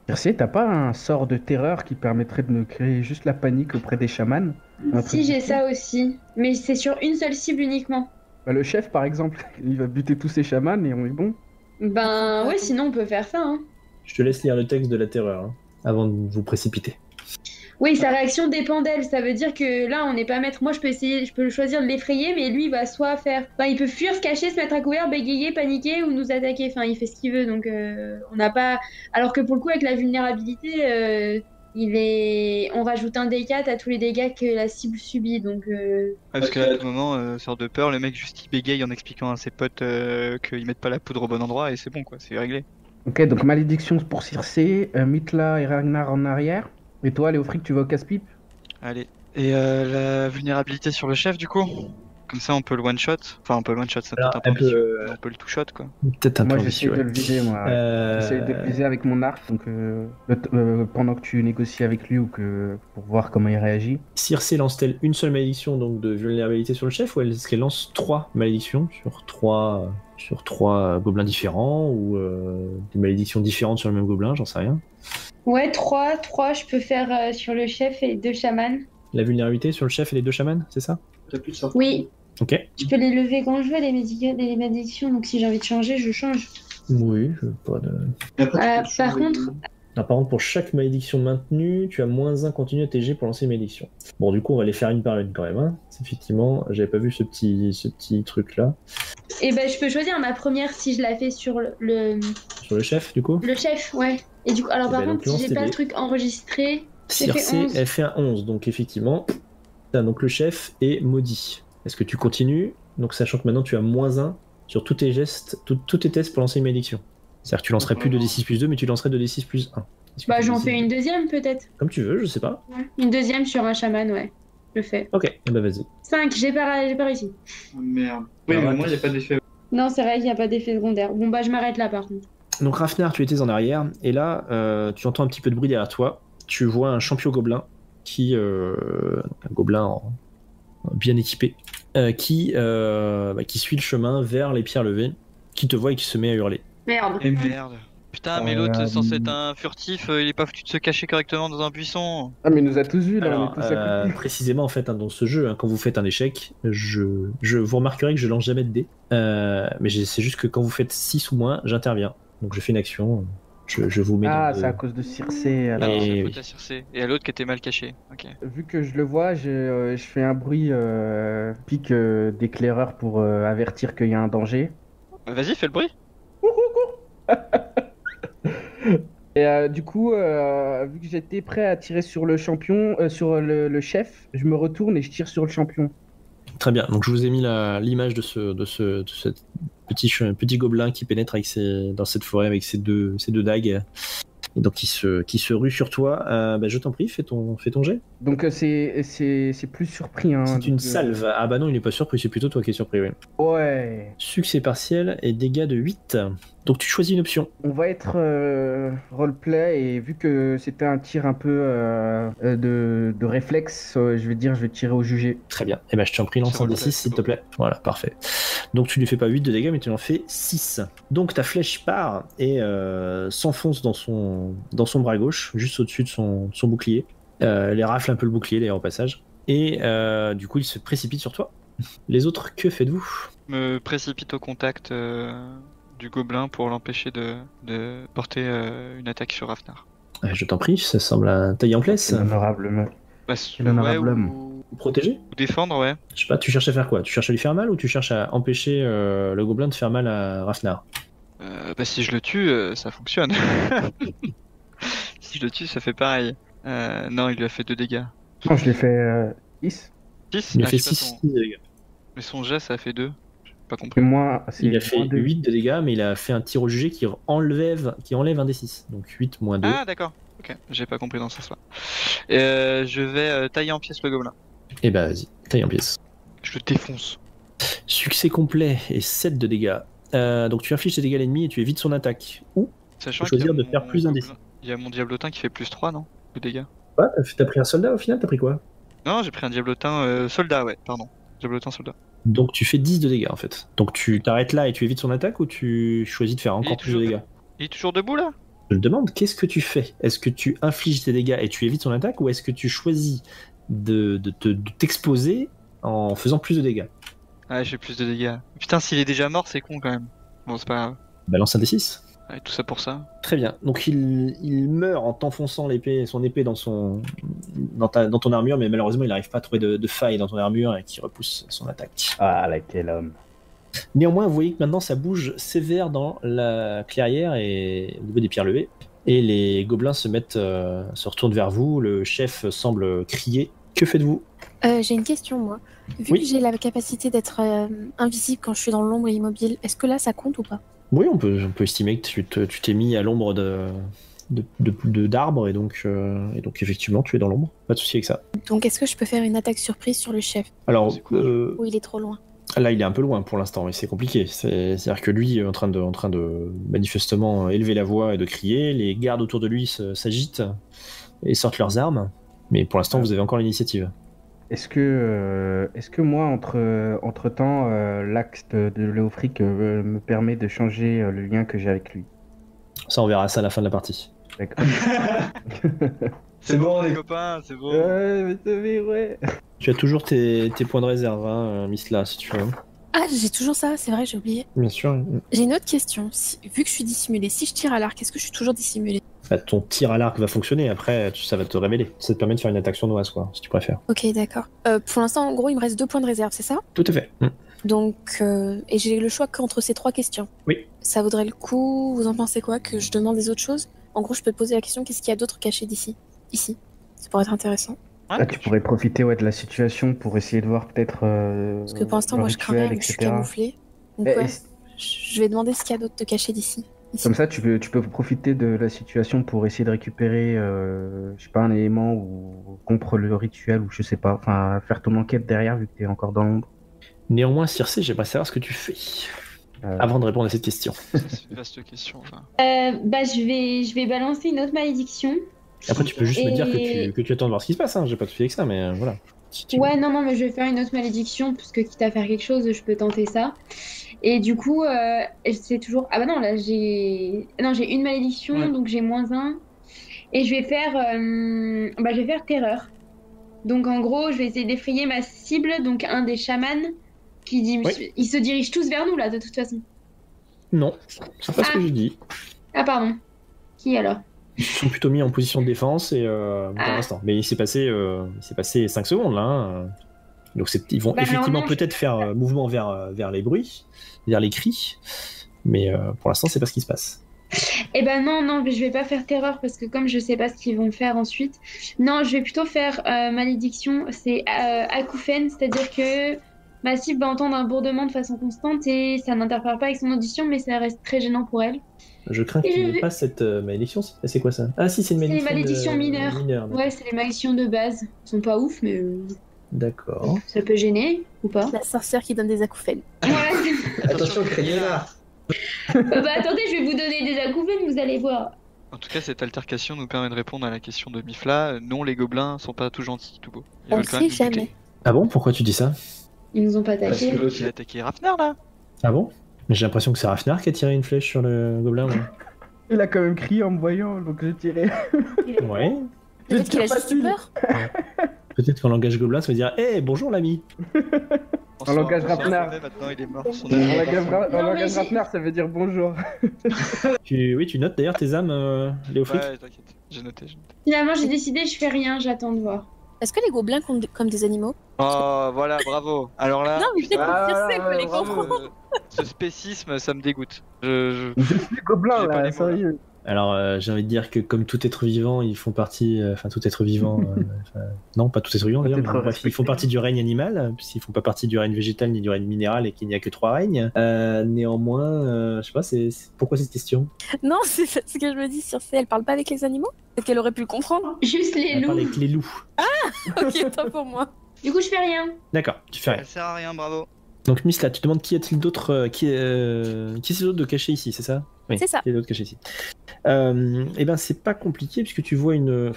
Merci, t'as pas un sort de terreur qui permettrait de me créer juste la panique auprès des chamans? Si, j'ai ça aussi. Mais c'est sur une seule cible uniquement. Bah, le chef, par exemple, il va buter tous ses chamans et on est bon. Ben ouais, sinon on peut faire ça. Hein. Je te laisse lire le texte de la terreur avant de vous précipiter. Oui, sa réaction dépend d'elle. Ça veut dire que là, on n'est pas maître. Moi, je peux choisir de l'effrayer, mais lui, il va soit faire. Enfin, il peut fuir, se cacher, se mettre à couvert, bégayer, paniquer ou nous attaquer. Enfin, il fait ce qu'il veut. Donc, on n'a pas. Alors que pour le coup, avec la vulnérabilité, on rajoute un D4 à tous les dégâts que la cible subit. Donc. Parce que là, à tout moment, sort de peur, le mec juste il bégaye en expliquant à ses potes qu'ils mettent pas la poudre au bon endroit et c'est bon quoi, c'est réglé. Ok, donc malédiction pour Circé, Mitla et Ragnar en arrière. Et toi, Léofric, tu vas au casse-pipe? Allez. Et la vulnérabilité sur le chef du coup? Comme ça on peut le one shot. Enfin on peut le one shot, ça peut être un peu ambitieux, mais on peut le two shot quoi. Peut-être un peu Moi, j'essaie ambitieux, de le viser, moi. J'essaie de le viser avec mon arc, donc pendant que tu négocies avec lui ou pour voir comment il réagit. Circé lance-t-elle une seule malédiction donc de vulnérabilité sur le chef ou est-ce qu'elle lance 3 malédictions sur trois gobelins différents ou des malédictions différentes sur le même gobelin, j'en sais rien. Ouais, 3, je peux faire sur le chef et 2 chamans. La vulnérabilité sur le chef et les 2 chamans, c'est ça? Oui. Ok. Je peux les lever quand je veux, les malédictions, donc si j'ai envie de changer, je change. Oui, je veux pas de... Par contre... par contre, pour chaque malédiction maintenue, tu as -1 continu à TG pour lancer une malédiction. Bon, du coup, on va les faire une par une quand même. Hein. Effectivement, j'avais pas vu ce petit truc-là. Et ben, je peux choisir ma première si je la fais sur le... Sur le chef, du coup? Le chef, ouais. Et du coup, alors par contre, si j'ai pas le truc enregistré... Circé, elle fait un 11, donc effectivement, donc le chef est maudit. Est-ce que tu continues? Donc sachant que maintenant tu as -1 sur tous tes gestes, tous tes tests pour lancer une malédiction. C'est-à-dire que tu lancerais plus de D6 plus 2, mais tu lancerais de D6 plus 1. Bah j'en fais une deuxième peut-être. Comme tu veux, je sais pas. Ouais. Une deuxième sur un chaman, ouais. Je le fais. Ok, bah vas-y. 5, j'ai pas réussi. Oh, merde. Oui, mais moi il n'y a pas d'effet. Non, c'est vrai qu'il n'y a pas d'effet secondaire. Bon bah je m'arrête là par contre. Donc Rafnar, tu étais en arrière, et là, tu entends un petit peu de bruit derrière toi. Tu vois un champion gobelin un gobelin bien équipé, qui suit le chemin vers les pierres levées, qui te voit et qui se met à hurler. Merde. Et merde. Putain, mais l'autre censé être un furtif, il est pas foutu de se cacher correctement dans un buisson. Ah, mais il nous a tous vus là, Alors, on est tous à côté. précisément en fait dans ce jeu, quand vous faites un échec, je vous remarquerez que je lance jamais de dés, mais c'est juste que quand vous faites 6 ou moins, j'interviens. Donc je fais une action. Je vous mets Ah, dans c'est à cause de Circé. Alors. C'est Et la faute à Circé. Et à l'autre qui était mal caché. Ok. Vu que je le vois, je fais un bruit pique d'éclaireur pour avertir qu'il y a un danger. Bah, vas-y, fais le bruit. Et du coup, vu que j'étais prêt à tirer sur le champion, sur le chef, je me retourne et je tire sur le champion. Très bien, donc je vous ai mis l'image de ce petit gobelin qui pénètre dans cette forêt avec ses deux dagues Et donc qui se rue sur toi. Je t'en prie, fais ton jet. Donc c'est plus surpris. Hein, C'est une de- salve. Ah bah non, il est pas surpris, c'est plutôt toi qui es surpris, oui. Ouais. Succès partiel et dégâts de 8. Donc tu choisis une option. On va être roleplay et vu que c'était un tir un peu de réflexe, je vais tirer au jugé. Très bien. Et je t'en prie, lance C'est un roleplay, D6 s'il te c'est plaît. Voilà, parfait. Donc tu lui fais pas 8 de dégâts, mais tu en fais 6. Donc ta flèche part et s'enfonce dans son bras gauche, juste au-dessus de son bouclier. Elle rafle un peu le bouclier d'ailleurs au passage. Et du coup, il se précipite sur toi. Les autres, que faites-vous? Me précipite au contact du gobelin pour l'empêcher de porter une attaque sur Rafnar. Je t'en prie, ça semble un taille en place. Honorablement. Bah, Quel honorable homme. ou Protéger? défendre, ouais. Je sais pas, tu cherches à faire quoi? Tu cherches à lui faire mal ou tu cherches à empêcher le gobelin de faire mal à Rafnar? Si je le tue, ça fonctionne. Si je le tue, ça fait pareil. Non, il lui a fait 2 dégâts. Non, je l'ai fait 10. 6 Il a fait 6 de dégâts. Mais son jet, ça a fait 2. J'ai pas Et compris. moi, c'est Il a fait moins deux. 8 de dégâts, mais il a fait un tir au jugé qui enlève un des 6. Donc 8 moins 2. Ah, d'accord. Ok, j'ai pas compris dans ce sens-là. Je vais tailler en pièces le gobelin. Et vas-y, taille en pièces. Je le défonce. Succès complet et 7 de dégâts. Donc tu infliges tes dégâts à l'ennemi et tu évites son attaque. Ou Sachant Faut choisir qu'il y a de faire plus un gobelin- Il y a mon diablotin qui fait plus 3, non? De dégâts. t'as pris un soldat au final, t'as pris quoi? Non, j'ai pris un diablotin soldat, ouais, pardon. Diablotin soldat. Donc tu fais 10 de dégâts en fait. Donc tu t'arrêtes là et tu évites son attaque ou tu choisis de faire Il est encore plus de toujours dégâts? Il est toujours debout là? Je te demande, qu'est-ce que tu fais? Est-ce que tu infliges tes dégâts et tu évites son attaque ou est-ce que tu choisis de t'exposer en faisant plus de dégâts? Ouais, j'ai plus de dégâts. Putain, s'il est déjà mort, c'est con quand même. Bon, c'est pas grave. Balance un D6. Ouais, tout ça pour ça. Très bien. Donc il meurt en t'enfonçant son épée dans ton armure, mais malheureusement il n'arrive pas à trouver de faille dans ton armure et qui repousse son attaque. Ah, là, quel homme. Néanmoins, vous voyez que maintenant ça bouge sévère dans la clairière et au niveau des pierres levées. Et les gobelins se retournent vers vous. Le chef semble crier. Que faites-vous? J'ai une question, moi. Vu Oui. que j'ai la capacité d'être invisible quand je suis dans l'ombre et immobile, est-ce que là, ça compte ou pas? Oui, on peut estimer que tu t'es mis à l'ombre d'arbres et donc effectivement tu es dans l'ombre. Pas de souci avec ça. Donc, est-ce que je peux faire une attaque surprise sur le chef? Alors C'est cool. Ou il est trop loin? là, il est un peu loin pour l'instant, mais c'est compliqué. C'est-à-dire que lui est en train de manifestement élever la voix et de crier. Les gardes autour de lui s'agitent et sortent leurs armes. Mais pour l'instant, vous avez encore l'initiative. Est-ce que moi, entre temps, l'acte de Léofric me permet de changer le lien que j'ai avec lui? Ça, on verra ça à la fin de la partie. D'accord. C'est bon, les copains, c'est bon. Ouais. Tu as toujours tes points de réserve, hein, Misla, si tu veux. Ah, j'ai toujours ça, c'est vrai, j'ai oublié. Bien sûr. J'ai une autre question. Vu que je suis dissimulée, si je tire à l'arc, est-ce que je suis toujours dissimulée? Bah, ton tir à l'arc va fonctionner. Après, ça va te révéler. Ça te permet de faire une attaque sournoise, quoi, si tu préfères. Ok, d'accord. Pour l'instant, en gros, il me reste 2 points de réserve, c'est ça? Tout à fait. Donc, et j'ai le choix qu'entre ces 3 questions. Oui. Ça vaudrait le coup, vous en pensez quoi, que je demande des autres choses? En gros, je peux te poser la question, qu'est-ce qu'il y a d'autre caché d'ici? Ici. Ça pourrait être intéressant. Ouais, Ah, tu pourrais profiter de la situation pour essayer de voir peut-être. Parce que pour l'instant, le moi, je crains rituel, rien, je suis etc. camouflée. Donc, Et- ouais, et- je vais demander ce qu'il y a d'autre de caché d'ici. Ici. Comme ça, tu peux profiter de la situation pour essayer de récupérer, je sais pas, un élément ou contre le rituel ou je sais pas. Enfin, faire ton enquête derrière vu que t'es encore dans l'ombre. Néanmoins, Circé, j'aimerais savoir ce que tu fais avant de répondre à cette question. c'est une vaste question. Enfin. Je vais balancer une autre malédiction. Après, tu peux juste me dire Et- que tu attends de voir ce qui se passe. Hein. J'ai pas de souci avec ça, mais voilà. Si tu- Ouais, non, mais je vais faire une autre malédiction, puisque quitte à faire quelque chose, je peux tenter ça. Et du coup, c'est toujours... Ah bah non, là, j'ai une malédiction, Ouais. donc j'ai -1. Et je vais faire terreur. Donc en gros, je vais essayer d'effrayer ma cible, donc un des chamans, qui dit... Oui. Ils se dirigent tous vers nous, là, de toute façon. Non, c'est pas ce que j'ai dit. Ah, pardon. Qui alors? Ils se sont plutôt mis en position de défense et pour Ah. l'instant. Mais il s'est passé 5 secondes là. Hein. Donc ils vont Bah, effectivement normalement, peut-être faire mouvement vers les bruits, vers les cris. Mais pour l'instant, c'est pas ce qui se passe. Eh ben non, je vais pas faire terreur parce que comme je sais pas ce qu'ils vont faire ensuite, non, je vais plutôt faire malédiction. C'est acouphène, c'est-à-dire que ma cible va entendre un bourdement de façon constante et ça n'interfère pas avec son audition, mais ça reste très gênant pour elle. Je crains Et qu'il je n'y ait vais- pas cette malédiction. C'est quoi ça? Ah si, c'est une C'est les malédiction malédictions mineures. Ouais, c'est les malédictions de base. Elles sont pas ouf, mais D'accord. ça peut gêner ou pas. La sorcière qui donne des acouphènes. Ouais. Attention, craignez là. Bah attendez, je vais vous donner des acouphènes, vous allez voir. En tout cas, cette altercation nous permet de répondre à la question de Mifla. Non, les gobelins sont pas tout gentils, tout beau. Ils On veulent quand sait même nous buter. jamais. Ah bon? Pourquoi tu dis ça? Ils nous ont pas Parce attaqués. que J'ai attaqué Rafnar là. Ah bon? Mais j'ai l'impression que c'est Rafnar qui a tiré une flèche sur le gobelin, moi. Il a quand même crié en me voyant, donc j'ai tiré. Ouais. Peut-être qu'il a tire juste eu facile. peur. Peut-être qu'en langage gobelin, ça veut dire hey, bonjour l'ami. En langage Rafnar. Rafnar. Maintenant, il est mort. Son En ami. langage j'ai- Rafnar, ça veut dire bonjour. Oui, tu notes d'ailleurs tes âmes, Léofric? Ouais, t'inquiète. J'ai noté. Finalement, j'ai décidé, je fais rien, j'attends de voir. Est-ce que les gobelins comptent comme des animaux? Oh, voilà, bravo. Alors là, Non, mais je putain, confirme, il faut les bravo. comprendre. ce spécisme, ça me dégoûte. Je suis gobelin J'ai pas là, les mots, là. sérieux. Alors, j'ai envie de dire que comme tout être vivant, ils font partie... Enfin, tout être vivant... non, pas tout être vivant d'ailleurs, Peut-être mais bref, ils font respecté. partie du règne animal, puisqu'ils font pas partie du règne végétal ni du règne minéral et qu'il n'y a que 3 règnes. Néanmoins, je sais pas, pourquoi cette question? Non, c'est parce que je me dis, sur C, elle parle pas avec les animaux? Peut-être qu'elle aurait pu le comprendre. Juste les Elle parle loups. avec les loups. Ok, tant pour moi. Du coup, je fais rien. D'accord, tu fais rien. Elle sert à rien, bravo. Donc Misla, tu demandes qui a-t-il d'autre qui c'est d'autre de caché ici, c'est ça? Oui, C'est ça. qui est d'autre caché ici. Eh ben c'est pas compliqué puisque tu vois une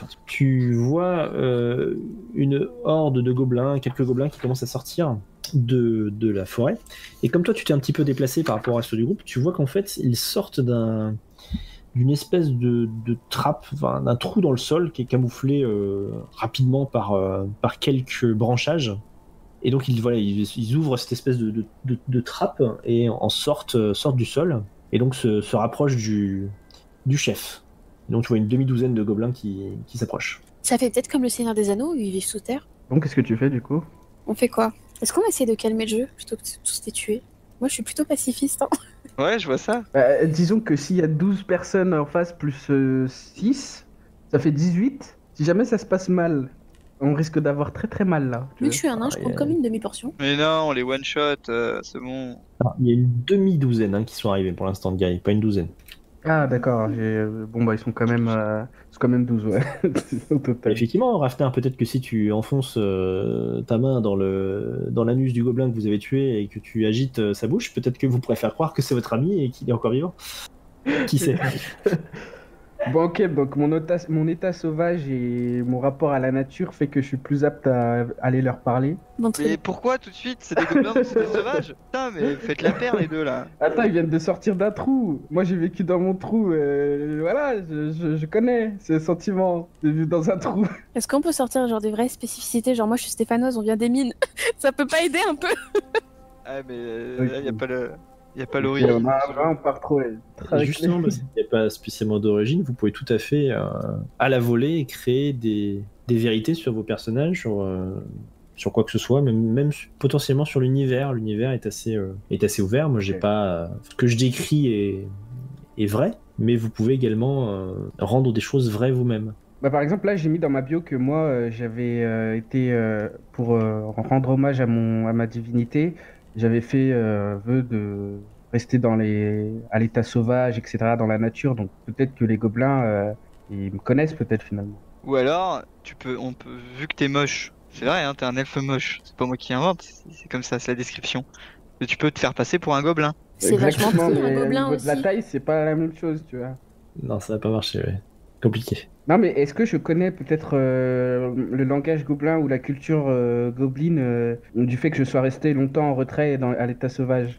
horde de gobelins, quelques gobelins qui commencent à sortir de la forêt. Et comme toi tu t'es un petit peu déplacé par rapport à ceux du groupe, tu vois qu'en fait ils sortent d'une espèce de trappe, enfin, d'un trou dans le sol qui est camouflé rapidement par quelques branchages. Et donc ils ouvrent cette espèce de trappe et sortent du sol et donc se rapprochent du chef. Et donc tu vois une demi-douzaine de gobelins qui s'approchent. Ça fait peut-être comme le Seigneur des Anneaux, où ils vivent sous terre. Donc qu'est-ce que tu fais du coup? On fait quoi? Est-ce qu'on essaie de calmer le jeu plutôt que de tous les tuer? Moi, je suis plutôt pacifiste. Hein. Ouais, je vois ça. Disons que s'il y a 12 personnes en face plus 6, ça fait 18. Si jamais ça se passe mal, on risque d'avoir très très mal là. tu Vu vois. que je suis un nain, je prends comme une demi-portion. Mais non, on les one-shot, c'est bon. Alors, il y a une demi-douzaine qui sont arrivés pour l'instant de guerriers, pas une douzaine. Ah d'accord, bon bah ils sont quand même 12 ouais. Au total. Effectivement, Rafnar, peut-être que si tu enfonces ta main dans l'anus du gobelin que vous avez tué et que tu agites sa bouche, peut-être que vous pourrez faire croire que c'est votre ami et qu'il est encore vivant. Qui sait? Bon ok, donc mon état sauvage et mon rapport à la nature fait que je suis plus apte à aller leur parler. Mais pourquoi tout de suite? C'est des gobelins, donc c'est des sauvages? Putain, mais faites la paire les deux là. Attends, ils viennent de sortir d'un trou. Moi j'ai vécu dans mon trou, voilà, je connais ce sentiment de vivre dans un trou. Est-ce qu'on peut sortir genre des vraies spécificités? Genre, moi, je suis stéphanoise, on vient des mines. Ça peut pas aider un peu? Ah, mais Oui. là, y a pas le. Y a pas Et l'origine. on a vraiment pas trop. Et justement, parce qu'il n'y a pas spécialement d'origine, vous pouvez tout à fait, à la volée, créer des vérités sur vos personnages, sur quoi que ce soit, même potentiellement sur l'univers. L'univers est assez ouvert. Moi, j'ai Ok. pas. Ce que je décris est vrai, mais vous pouvez également rendre des choses vraies vous-même. Bah, par exemple, là, j'ai mis dans ma bio que moi, j'avais été, pour rendre hommage à ma divinité, j'avais fait vœu de rester à l'état sauvage, etc., dans la nature. Donc peut-être que les gobelins, ils me connaissent peut-être finalement. Ou alors, vu que t'es moche, c'est vrai, hein, t'es un elfe moche, c'est pas moi qui invente, c'est comme ça, c'est la description. Et tu peux te faire passer pour un gobelin. C'est vachement Exactement, petit, un mais gobelin au niveau aussi. de la taille, c'est pas la même chose, tu vois. Non, ça va pas marcher, ouais. Compliqué. Non, mais est-ce que je connais peut-être le langage gobelin ou la culture gobeline du fait que je sois resté longtemps en retrait à l'état sauvage?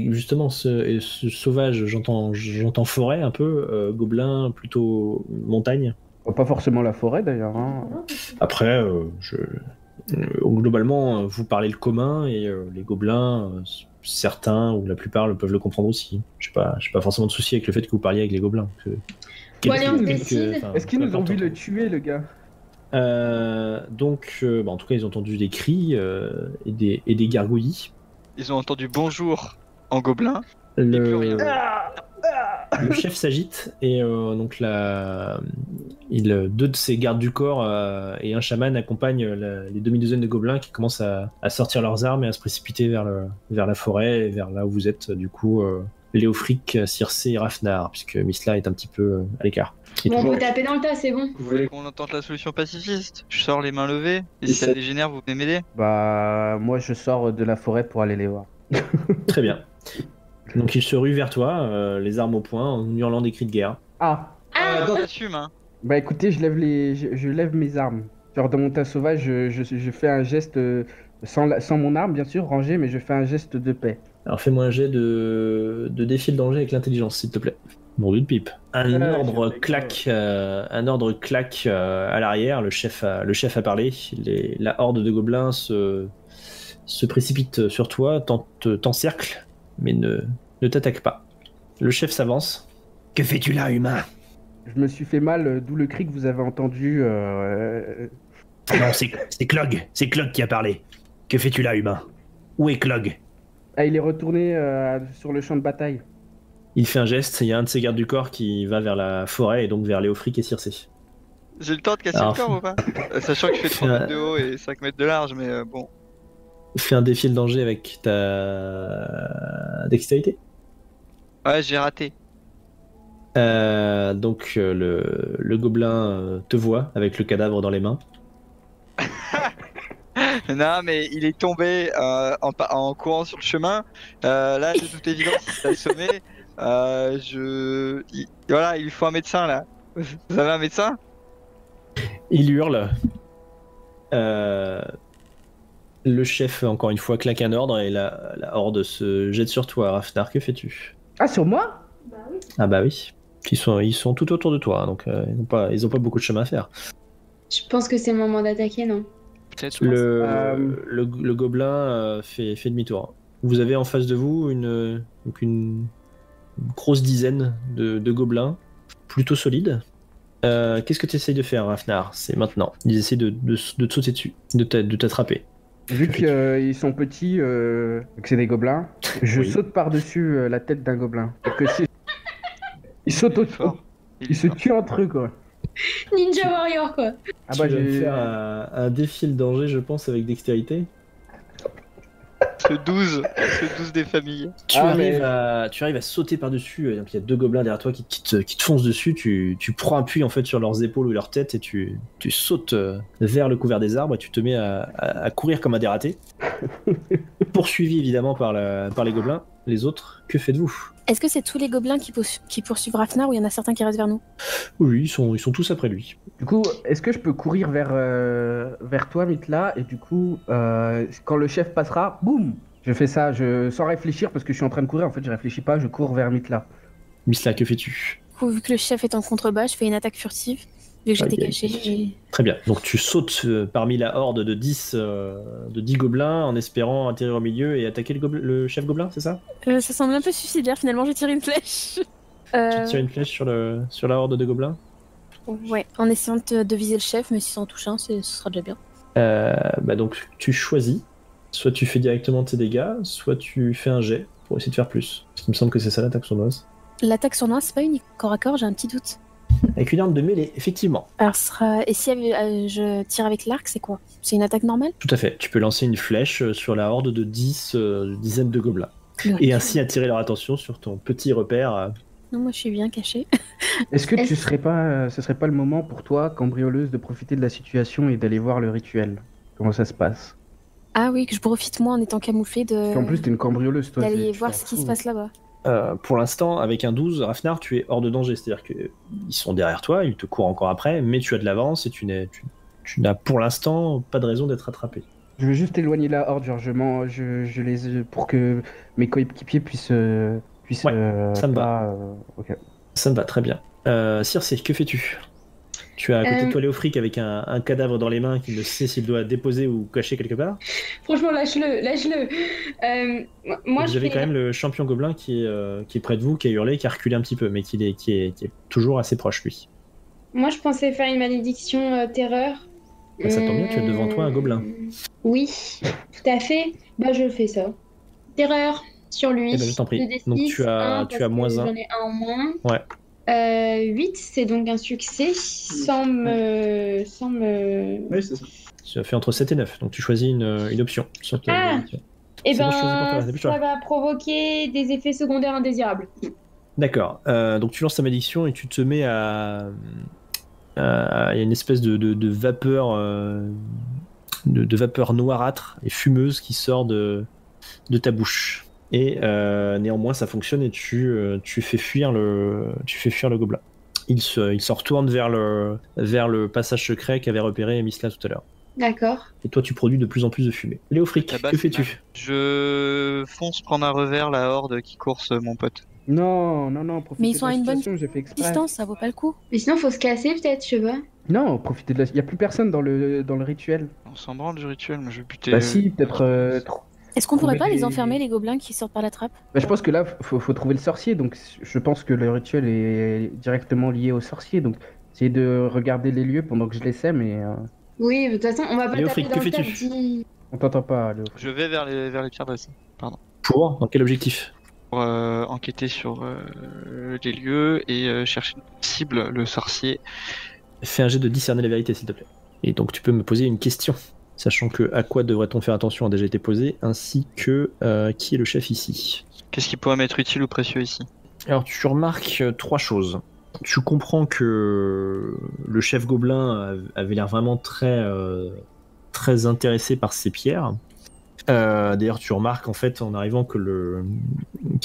Justement, ce sauvage, j'entends forêt un peu, gobelin plutôt montagne. Pas forcément la forêt d'ailleurs. Hein. Après, globalement, vous parlez le commun et les gobelins, certains ou la plupart peuvent le comprendre aussi. J'ai pas forcément de souci avec le fait que vous parliez avec les gobelins. Bon, allez, on se décide. Est-ce qu'ils nous ont vu le tuer, le gars? Donc, en tout cas, ils ont entendu des cris et des gargouillis. Ils ont entendu bonjour en gobelin, et Le- plus rien. Le chef s'agite et donc deux de ses gardes du corps et un chaman accompagnent les demi-douzaines de gobelins qui commencent à sortir leurs armes et à se précipiter vers la forêt et vers là où vous êtes du coup Léofric, Circé et Rafnar, puisque Misla est un petit peu à l'écart. Bon, on peut taper dans le tas, c'est bon. Vous voulez qu'on tente la solution pacifiste? Je sors les mains levées, et si ça dégénère, vous venez m'aider? Bah, moi je sors de la forêt pour aller les voir. Très bien. Donc il se rue vers toi, les armes au poing, en hurlant des cris de guerre. Ah, J'assume, hein. bah écoutez, je lève mes armes. Genre dans mon tas sauvage, je fais un geste sans mon arme, bien sûr, rangée, mais je fais un geste de paix. Alors fais-moi un jet de défi le danger avec l'intelligence, s'il te plaît. Bon, de pipe. Un ordre claque à l'arrière. Le chef a parlé. La horde de gobelins se précipite sur toi, t'encercle, mais ne t'attaque pas. Le chef s'avance. Que fais-tu là, humain? Je me suis fait mal, d'où le cri que vous avez entendu. Non, c'est Clog. C'est Clog qui a parlé. Que fais-tu là, humain? Où est Clog? Ah, il est retourné sur le champ de bataille. Il fait un geste, il y a un de ses gardes du corps qui va vers la forêt et donc vers Léofric et Circé. J'ai le temps de casser le corps ou pas? Sachant que je fais 3 mètres de haut et 5 mètres de large, mais bon. Fais un défi de danger avec ta dextérité. Ouais, j'ai raté. Donc le gobelin te voit avec le cadavre dans les mains. Non, mais il est tombé en courant sur le chemin. Là, de toute évidence, il s'est assommé. Voilà, il lui faut un médecin là. Vous avez un médecin? Il hurle. Le chef, encore une fois, claque un ordre et la horde se jette sur toi. Rafnar, que fais-tu? Ah, sur moi? Ah bah oui. Ils sont tout autour de toi, donc ils ont pas beaucoup de chemin à faire. Je pense que c'est le moment d'attaquer, non? Le gobelin fait demi-tour. Vous avez en face de vous une grosse dizaine de gobelins, plutôt solides. Qu'est-ce que tu essayes de faire, Rafnar? C'est maintenant. Ils essaient de te sauter dessus, de t'attraper. Vu qu'ils sont petits, que c'est des gobelins, je saute par-dessus la tête d'un gobelin. Ils sautent au-dessus. Ils se tuent entre eux, quoi. Ninja Warrior, quoi. Ah bah, je vais faire un défi de danger, je pense, avec dextérité. Ce 12 des familles. Tu arrives à sauter par-dessus, il y a 2 gobelins derrière toi qui te foncent dessus, tu prends appui en fait sur leurs épaules ou leur tête et tu sautes vers le couvert des arbres et tu te mets à courir comme un dératé. Poursuivi évidemment par les gobelins. Les autres, que faites-vous? Est-ce que c'est tous les gobelins qui poursuivent Rafnar ou il y en a certains qui restent vers nous? Oui, ils sont tous après lui. Du coup, est-ce que je peux courir vers toi, Mitla, et du coup, quand le chef passera, boum, je fais ça, sans réfléchir, parce que je suis en train de courir, en fait, je réfléchis pas, je cours vers Mitla. Misla, que fais-tu? Vu que le chef est en contrebas, je fais une attaque furtive, vu que j'étais caché. Très bien, donc tu sautes parmi la horde de 10 gobelins en espérant atterrir au milieu et attaquer le chef gobelin, c'est ça? Ça semble un peu suicidaire, finalement, j'ai tiré une flèche. Tu tires une flèche sur la horde de gobelins? Ouais, en essayant de viser le chef, mais si ça en touche un, ce sera déjà bien. Bah donc tu choisis, soit tu fais directement tes dégâts, soit tu fais un jet pour essayer de faire plus. Parce qu'il me semble que c'est ça l'attaque sournoise. L'attaque sournoise, c'est pas unique corps à corps, j'ai un petit doute. Avec une arme de mêlée, effectivement. Alors, et si je tire avec l'arc, c'est quoi? C'est une attaque normale? Tout à fait, tu peux lancer une flèche sur la horde de 10 dizaines de gobelins. Et ainsi attirer leur attention sur ton petit repère. Non, moi je suis bien cachée. Est-ce que ce serait pas le moment pour toi, cambrioleuse, de profiter de la situation et d'aller voir le rituel? Comment ça se passe? Ah oui, que je profite moi en étant camouflée En plus, t'es une cambrioleuse, toi. d'aller voir ce qui se passe là-bas. Pour l'instant, avec un 12, Rafnar, tu es hors de danger. C'est-à-dire qu'ils sont derrière toi, ils te courent encore après, mais tu as de l'avance et tu n'as pour l'instant pas de raison d'être attrapé. Je veux juste éloigner la horde, genre je les pour que mes coéquipiers puissent ça me va. Ok. Ça me va très bien. Circé, que fais-tu? Tu as à côté de toi Léofric avec un cadavre dans les mains qui ne sait s'il doit déposer ou cacher quelque part. Franchement, lâche-le. Moi, vous avez quand même le champion gobelin qui est près de vous, qui a hurlé, qui a reculé un petit peu, mais qui est toujours assez proche lui. Moi, je pensais faire une malédiction terreur. Bah, ça tombe bien, tu as devant toi un gobelin. Oui, tout à fait. Bah, je fais ça. Terreur. sur lui. Eh ben, je t'en prie. 2d6, Donc tu as 1, tu as parce moins que 1. j'en ai un en moins. Ouais. 8, c'est donc un succès sans me... Oui, c'est ça. Ça fait entre 7 et 9. Donc tu choisis une option sur ta Ah. malédiction. Eh C'est bon, je choisis pour ben, toi, c'est plus toi. ça va provoquer des effets secondaires indésirables. D'accord. Donc tu lances ta malédiction et tu te mets à... Il y a une espèce de vapeur... de vapeur noirâtre et fumeuse qui sort de ta bouche. Et néanmoins, ça fonctionne et tu fais fuir le gobelin. Il se retourne vers le passage secret qu'avait repéré Misla tout à l'heure. D'accord. Et toi, tu produis de plus en plus de fumée. Léofric, Tabac, que fais-tu? Je fonce prendre un revers la horde qui course mon pote. Non, profitez Mais ils de sont la à une bonne situation, j'ai fait exprès. Distance, ça vaut pas le coup. Mais sinon, faut se casser peut-être, je sais pas. Non, profitez de la... Il n'y a plus personne dans le rituel. On s'en branle du rituel, moi je vais buter. Bah si, peut-être... Est-ce qu'on pourrait Trouver pas les des- enfermer, les gobelins qui sortent par la trappe? Bah, je pense que là, faut trouver le sorcier, donc je pense que le rituel est directement lié au sorcier, donc essayez de regarder les lieux pendant que je les sème et Oui, de toute façon, on va pas Léofric, taper dans que le fais-tu tapis. on t'entend pas. Léo. Je vais vers les pierres dressées Pour dans quel objectif? pour enquêter sur les lieux et chercher une cible, le sorcier. Fais un jet de discerner la vérité, s'il te plaît. Et donc tu peux me poser une question, sachant que à quoi devrait-on faire attention a déjà été posé, ainsi que qui est le chef ici. Qu'est-ce qui pourrait m'être utile ou précieux ici? Alors tu remarques 3 choses. Tu comprends que le chef gobelin avait l'air vraiment très intéressé par ces pierres. D'ailleurs, tu remarques en fait en arrivant qu'il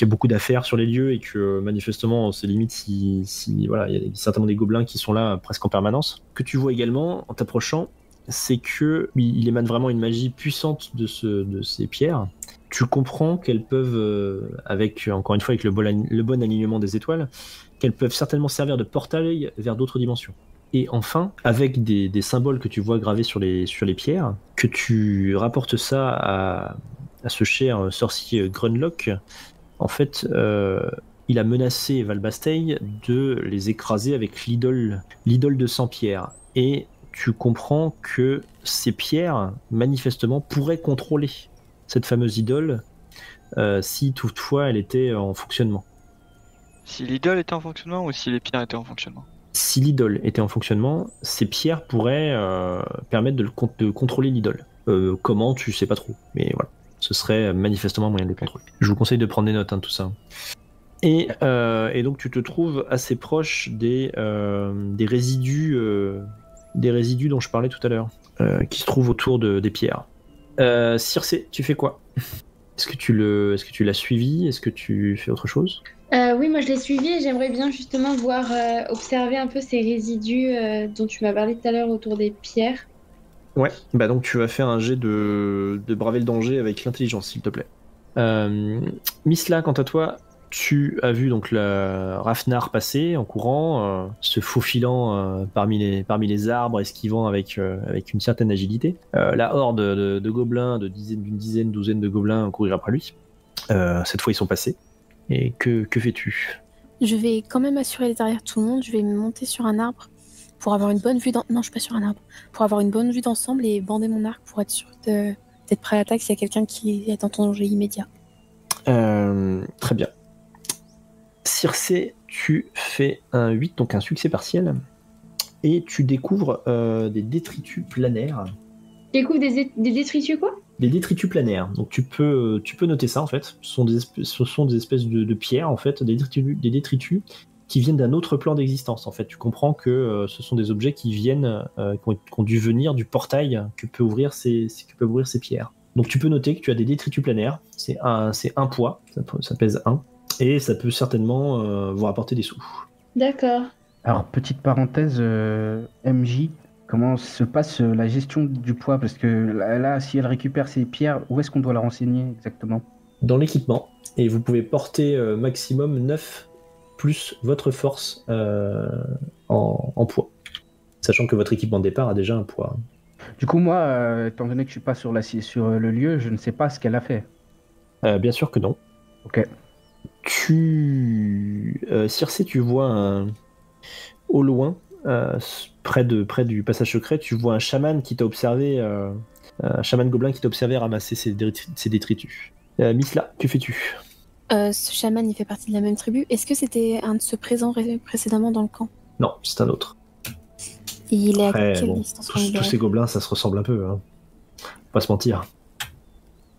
y a beaucoup d'affaires sur les lieux et que manifestement, c'est limite si voilà, il y a certainement des gobelins qui sont là presque en permanence. Ce que tu vois également en t'approchant, c'est que il émane vraiment une magie puissante de ces pierres. Tu comprends qu'elles peuvent, encore une fois, avec le bon alignement des étoiles, qu'elles peuvent certainement servir de portail vers d'autres dimensions. Et enfin, avec des symboles que tu vois gravés sur les pierres, que tu rapportes ça à ce cher sorcier Grunlock, en fait, il a menacé Valbastei de les écraser avec l'idole de 100 pierres. Et tu comprends que ces pierres, manifestement, pourraient contrôler cette fameuse idole si toutefois elle était en fonctionnement. Si l'idole était en fonctionnement ou si les pierres étaient en fonctionnement? Si l'idole était en fonctionnement, ces pierres pourraient permettre de contrôler l'idole. Comment, tu sais pas trop, mais voilà. Ce serait manifestement un moyen de les contrôler. Je vous conseille de prendre des notes, tout ça. Et donc tu te trouves assez proche des résidus dont je parlais tout à l'heure, qui se trouvent autour des pierres. Circé, tu fais quoi? Est-ce que tu l'as suivi? Est-ce que tu fais autre chose? Oui, moi je l'ai suivi et j'aimerais bien justement voir, observer un peu ces résidus dont tu m'as parlé tout à l'heure autour des pierres. Ouais, bah donc tu vas faire un jet de braver le danger avec l'intelligence, s'il te plaît. Misla, quant à toi, tu as vu donc la Rafnar passer en courant, se faufilant parmi les arbres, esquivant avec une certaine agilité. La horde de gobelins, d'une douzaine de gobelins courir après lui. Cette fois, ils sont passés. Et que fais-tu? Je vais quand même assurer derrière tout le monde. Je vais me monter sur un arbre pour avoir une bonne vue Non, je suis pas sur un arbre. Pour avoir une bonne vue d'ensemble et bander mon arc pour être sûr d'être prêt à l'attaque s'il y a quelqu'un qui est en danger immédiat. Très bien. Circé, tu fais un 8, donc un succès partiel. Et tu découvres des détritus planaires. Tu découvres des détritus quoi? Des détritus planaires. Donc tu peux noter ça en fait. Ce sont des espèces de pierres en fait, des détritus qui viennent d'un autre plan d'existence en fait. Tu comprends que ce sont des objets qui viennent, qui ont dû venir du portail que peuvent ouvrir ces pierres. Donc tu peux noter que tu as des détritus planaires. C'est un poids, ça pèse 1. Et ça peut certainement vous rapporter des sous. D'accord. Alors, petite parenthèse, MJ, comment se passe la gestion du poids? Parce que là, si elle récupère ses pierres, où est-ce qu'on doit la renseigner exactement? Dans l'équipement, et vous pouvez porter maximum 9 plus votre force en poids. Sachant que votre équipement de départ a déjà un poids. Du coup, moi, étant donné que je suis pas sur le lieu, je ne sais pas ce qu'elle a fait. Bien sûr que non. Ok. Circé, tu vois au loin, près du passage secret, tu vois un chaman qui t'a observé, un chaman gobelin qui t'a observé ramasser ces détritus. Misla, que fais-tu? Ce chaman, il fait partie de la même tribu. Est-ce que c'était un de ceux présents précédemment dans le camp? Non, c'est un autre. Et il est à Après, quelle bon, distance tous ces gobelins, ça se ressemble un peu. Hein. Faut pas se mentir.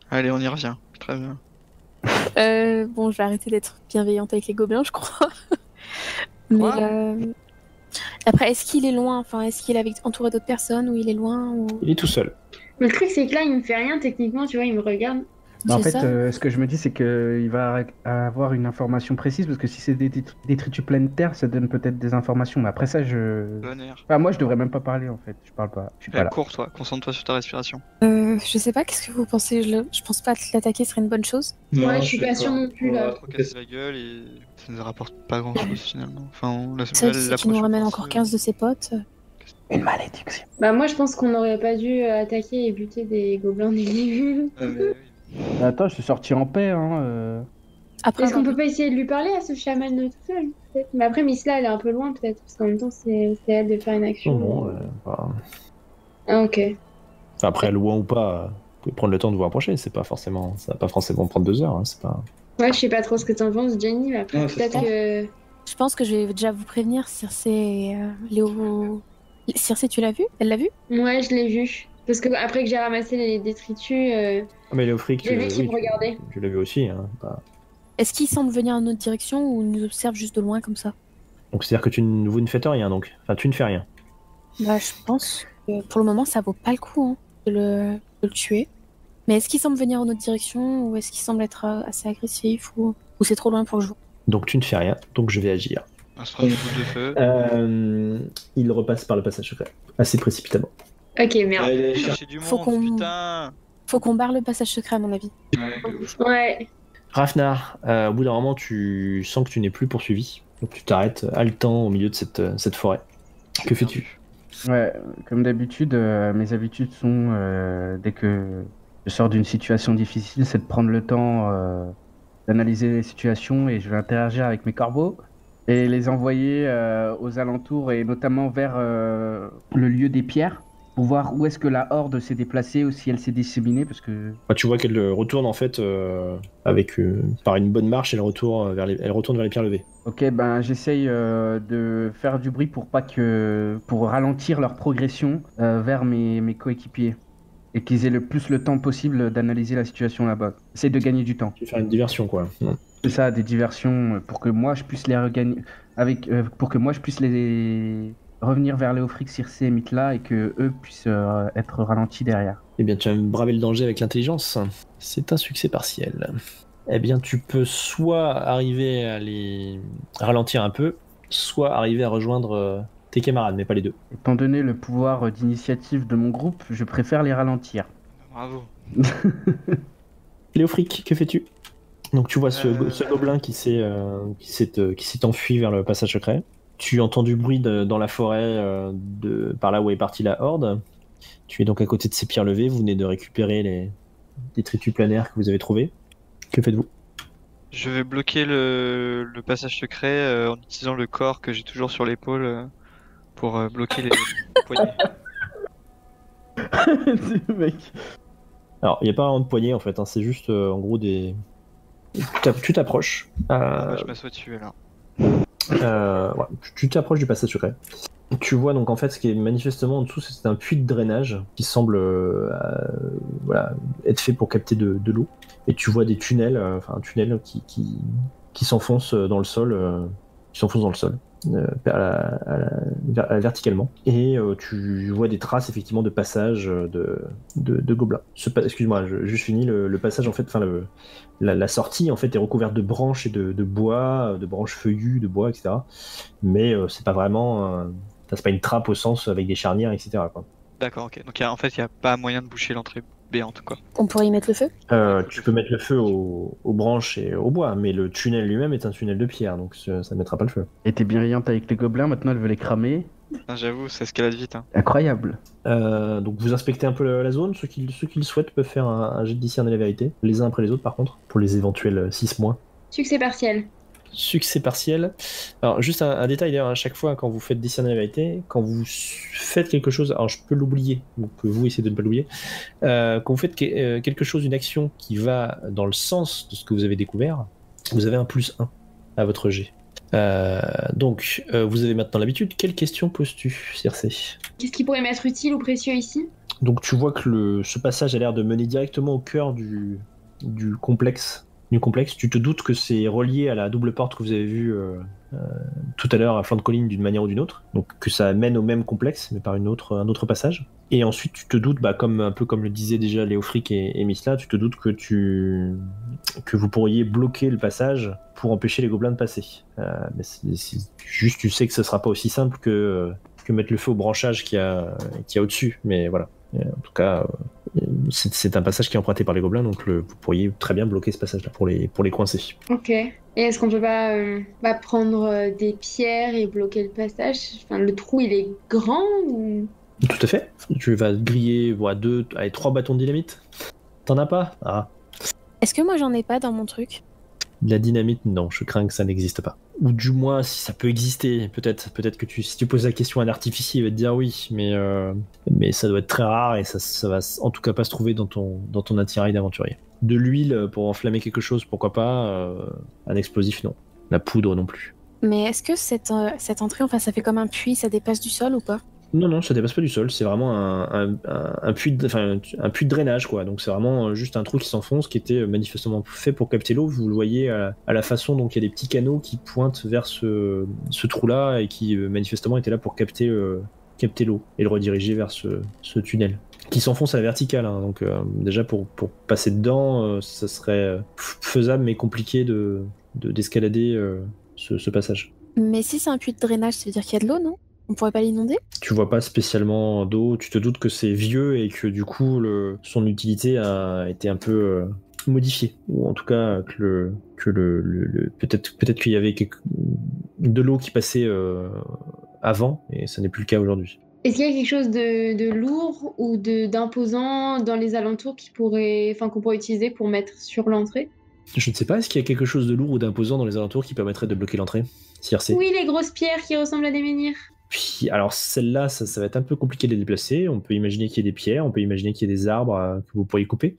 Allez, on y revient. Très bien. Bon, je vais arrêter d'être bienveillante avec les gobelins, je crois. Mais Quoi après, est-ce qu'il est loin? Enfin, est-ce qu'il est entouré d'autres personnes ou il est loin ou... Il est tout seul. Mais le truc, c'est que là, il me fait rien techniquement, tu vois, il me regarde. En C'est fait, ça. ce que je me dis, c'est qu'il va avoir une information précise, parce que si c'est des détritus planétaires, ça donne peut-être des informations. Mais après ça, Bon air. Enfin, moi, je devrais même pas parler, en fait. Je parle pas. Je suis pas là. Cours, toi. Concentre-toi sur ta respiration. Je sais pas, qu'est-ce que vous pensez? Je pense pas que l'attaquer serait une bonne chose. Ouais, je suis pas sûre non plus, là. Trop casser la gueule et ça nous rapporte pas grand-chose finalement. Enfin, Ça, c'est qui nous ramène encore 15 de ses potes. Une malédiction. Bah, moi, je pense qu'on n'aurait pas dû attaquer et buter des gobelins dès le début. Attends, je suis sorti en paix, Après, Est-ce qu'on peut pas essayer de lui parler à ce chaman tout seul, peut-être? Mais après, Misla, elle est un peu loin, peut-être, parce qu'en même temps, c'est à elle de faire une action. Non, bah, Ah, ok. après, loin ou pas, vous pouvez prendre le temps de vous rapprocher. C'est pas forcément, ça va pas forcément prendre 2 heures. Hein, c'est pas. Ouais, je sais pas trop ce que t'en penses, Jenny, mais après, Ouais, c'est peut-être ça. que... je pense que je vais déjà vous prévenir, Circe et Léo. Circe, tu l'as vu? Elle l'a vu? Ouais, je l'ai vu. Parce que après que j'ai ramassé les détritus, Ah, mais Léofric, j'ai vu qu'il me regardait. tu l'as vu aussi. Hein, bah. Est-ce qu'il semble venir en notre direction ou nous observe juste de loin comme ça? Donc, c'est-à-dire que vous ne faites rien, donc. Enfin, tu ne fais rien. Bah, je pense que pour le moment, ça vaut pas le coup hein, de le tuer. Mais est-ce qu'il semble venir en notre direction ou est-ce qu'il semble être assez agressif ou c'est trop loin pour le jour? Donc, tu ne fais rien. Donc, je vais agir. On se prend une boule de feu. Il repasse par le passage secret. Assez précipitamment. Ok, merde. Allez, chercher du Faut monde, qu'on- putain. Faut qu'on barre le passage secret, à mon avis. Ouais. Rafnar, au bout d'un moment, tu sens que tu n'es plus poursuivi. Donc, tu t'arrêtes haletant au milieu de cette forêt. Que fais-tu? Ouais, comme d'habitude, mes habitudes sont, dès que je sors d'une situation difficile, c'est de prendre le temps d'analyser les situations et je vais interagir avec mes corbeaux et les envoyer aux alentours et notamment vers le lieu des pierres pour voir où est-ce que la horde s'est déplacée ou si elle s'est disséminée parce que... Bah, tu vois qu'elle retourne en fait par une bonne marche, elle retourne vers les pierres levées. Ok, ben j'essaye de faire du bruit pour ralentir leur progression vers mes coéquipiers et qu'ils aient le plus le temps possible d'analyser la situation là-bas. Essaye de gagner du temps. Tu veux faire une diversion quoi. Non. C'est ça, des diversions pour que moi je puisse les regagner pour que moi je puisse les revenir vers Léofric, Circe et Mitla et que eux puissent être ralentis derrière. Eh bien, tu as bravé le danger avec l'intelligence. C'est un succès partiel. Eh bien, tu peux soit arriver à les ralentir un peu, soit arriver à rejoindre tes camarades, mais pas les deux. Étant donné le pouvoir d'initiative de mon groupe, je préfère les ralentir. Bravo. Léofric, que fais-tu? Donc tu vois ce gobelin qui s'est enfui vers le passage secret. Tu entends du bruit dans la forêt par là où est partie la horde. Tu es donc à côté de ces pierres levées. Vous venez de récupérer les détritus planaires que vous avez trouvés. Que faites-vous? Je vais bloquer le passage secret en utilisant le corps que j'ai toujours sur l'épaule pour bloquer les poignets. Mec. Alors, il n'y a pas vraiment de poignée en fait. Hein, c'est juste en gros des. Tu t'approches. Bah, je m'assois dessus alors. Ouais, tu t'approches du passage secret. Tu vois donc en fait ce qui est manifestement en dessous, c'est un puits de drainage qui semble voilà, être fait pour capter de l'eau. Et tu vois des tunnels, enfin un tunnel qui s'enfonce dans le sol, verticalement. Et tu vois des traces effectivement de passage de gobelins. Excuse-moi, juste fini le passage en fait, enfin la sortie en fait est recouverte de branches et de bois, de branches feuillues, de bois, etc. Mais c'est pas vraiment, c'est pas une trappe au sens avec des charnières, etc. Quoi. D'accord, ok. Donc en fait, il n'y a pas moyen de boucher l'entrée béante, quoi. On pourrait y mettre le feu? Tu peux mettre le feu aux branches et au bois, mais le tunnel lui-même est un tunnel de pierre, donc ça ne mettra pas le feu. Elle était bienveillante avec les gobelins, maintenant elle veut les cramer. J'avoue, ça escalade vite. Hein. Incroyable. Donc vous inspectez un peu la zone, ceux qui le souhaitent peuvent faire un jet de discerner la vérité, les uns après les autres par contre, pour les éventuels 6 mois. Succès partiel. Succès partiel. Alors juste un détail d'ailleurs, à chaque fois quand vous faites discerner la vérité, quand vous faites quelque chose, alors je peux l'oublier, donc vous essayez de ne pas l'oublier, quand vous faites quelque chose, une action qui va dans le sens de ce que vous avez découvert, Vous avez un +1 à votre jet. Donc, vous avez maintenant l'habitude. Quelle question poses-tu, Circé? Qu'est-ce qui pourrait m'être utile ou précieux ici? Donc tu vois que ce passage a l'air de mener directement au cœur du complexe. Tu te doutes que c'est relié à la double porte que vous avez vue tout à l'heure à flanc de colline d'une manière ou d'une autre. Donc que ça mène au même complexe, mais par un autre passage. Et ensuite tu te doutes, un peu comme le disaient déjà Léofric et Misla, tu te doutes que vous pourriez bloquer le passage pour empêcher les gobelins de passer. Mais juste tu sais que ce sera pas aussi simple que mettre le feu au branchage qu'il y a au-dessus. Mais voilà. En tout cas, c'est un passage qui est emprunté par les gobelins, donc vous pourriez très bien bloquer ce passage-là pour les coincer. Ok. Et est-ce qu'on peut pas prendre des pierres et bloquer le passage? Enfin, le trou, il est grand ou... Tout à fait. Tu vas griller 3 bâtons de dynamite. T'en as pas? Ah. Est-ce que moi j'en ai pas dans mon truc? De la dynamite, non, je crains que ça n'existe pas. Ou du moins, si ça peut exister, peut-être que si tu poses la question à un artificier, il va te dire oui, mais ça doit être très rare et ça va en tout cas pas se trouver dans ton attirail d'aventurier. De l'huile pour enflammer quelque chose, pourquoi pas, un explosif, non. La poudre non plus. Mais est-ce que cette entrée, enfin ça fait comme un puits, ça dépasse du sol ou pas? Non, ça dépasse pas du sol, c'est vraiment un puits de drainage, quoi. Donc c'est vraiment juste un trou qui s'enfonce, qui était manifestement fait pour capter l'eau. Vous le voyez à la façon, donc il y a des petits canaux qui pointent vers ce trou-là et qui manifestement étaient là pour capter l'eau et le rediriger vers ce tunnel. Qui s'enfonce à la verticale, hein. Donc déjà pour passer dedans, ça serait faisable mais compliqué d'escalader ce passage. Mais si c'est un puits de drainage, ça veut dire qu'il y a de l'eau, non? On pourrait pas l'inonder? Tu vois pas spécialement d'eau, tu te doutes que c'est vieux et que du coup son utilité a été un peu modifiée. Ou en tout cas que peut-être qu'il y avait de l'eau qui passait avant et ça n'est plus le cas aujourd'hui. Est-ce qu'il y a quelque chose de lourd ou d'imposant dans les alentours qu'on pourrait utiliser pour mettre sur l'entrée? Je ne sais pas, est-ce qu'il y a quelque chose de lourd ou d'imposant dans les alentours qui permettrait de bloquer l'entrée? Circé. Oui, les grosses pierres qui ressemblent à des menhirs. Puis, alors celle-là, ça va être un peu compliqué de les déplacer. On peut imaginer qu'il y ait des pierres, on peut imaginer qu'il y ait des arbres que vous pourriez couper.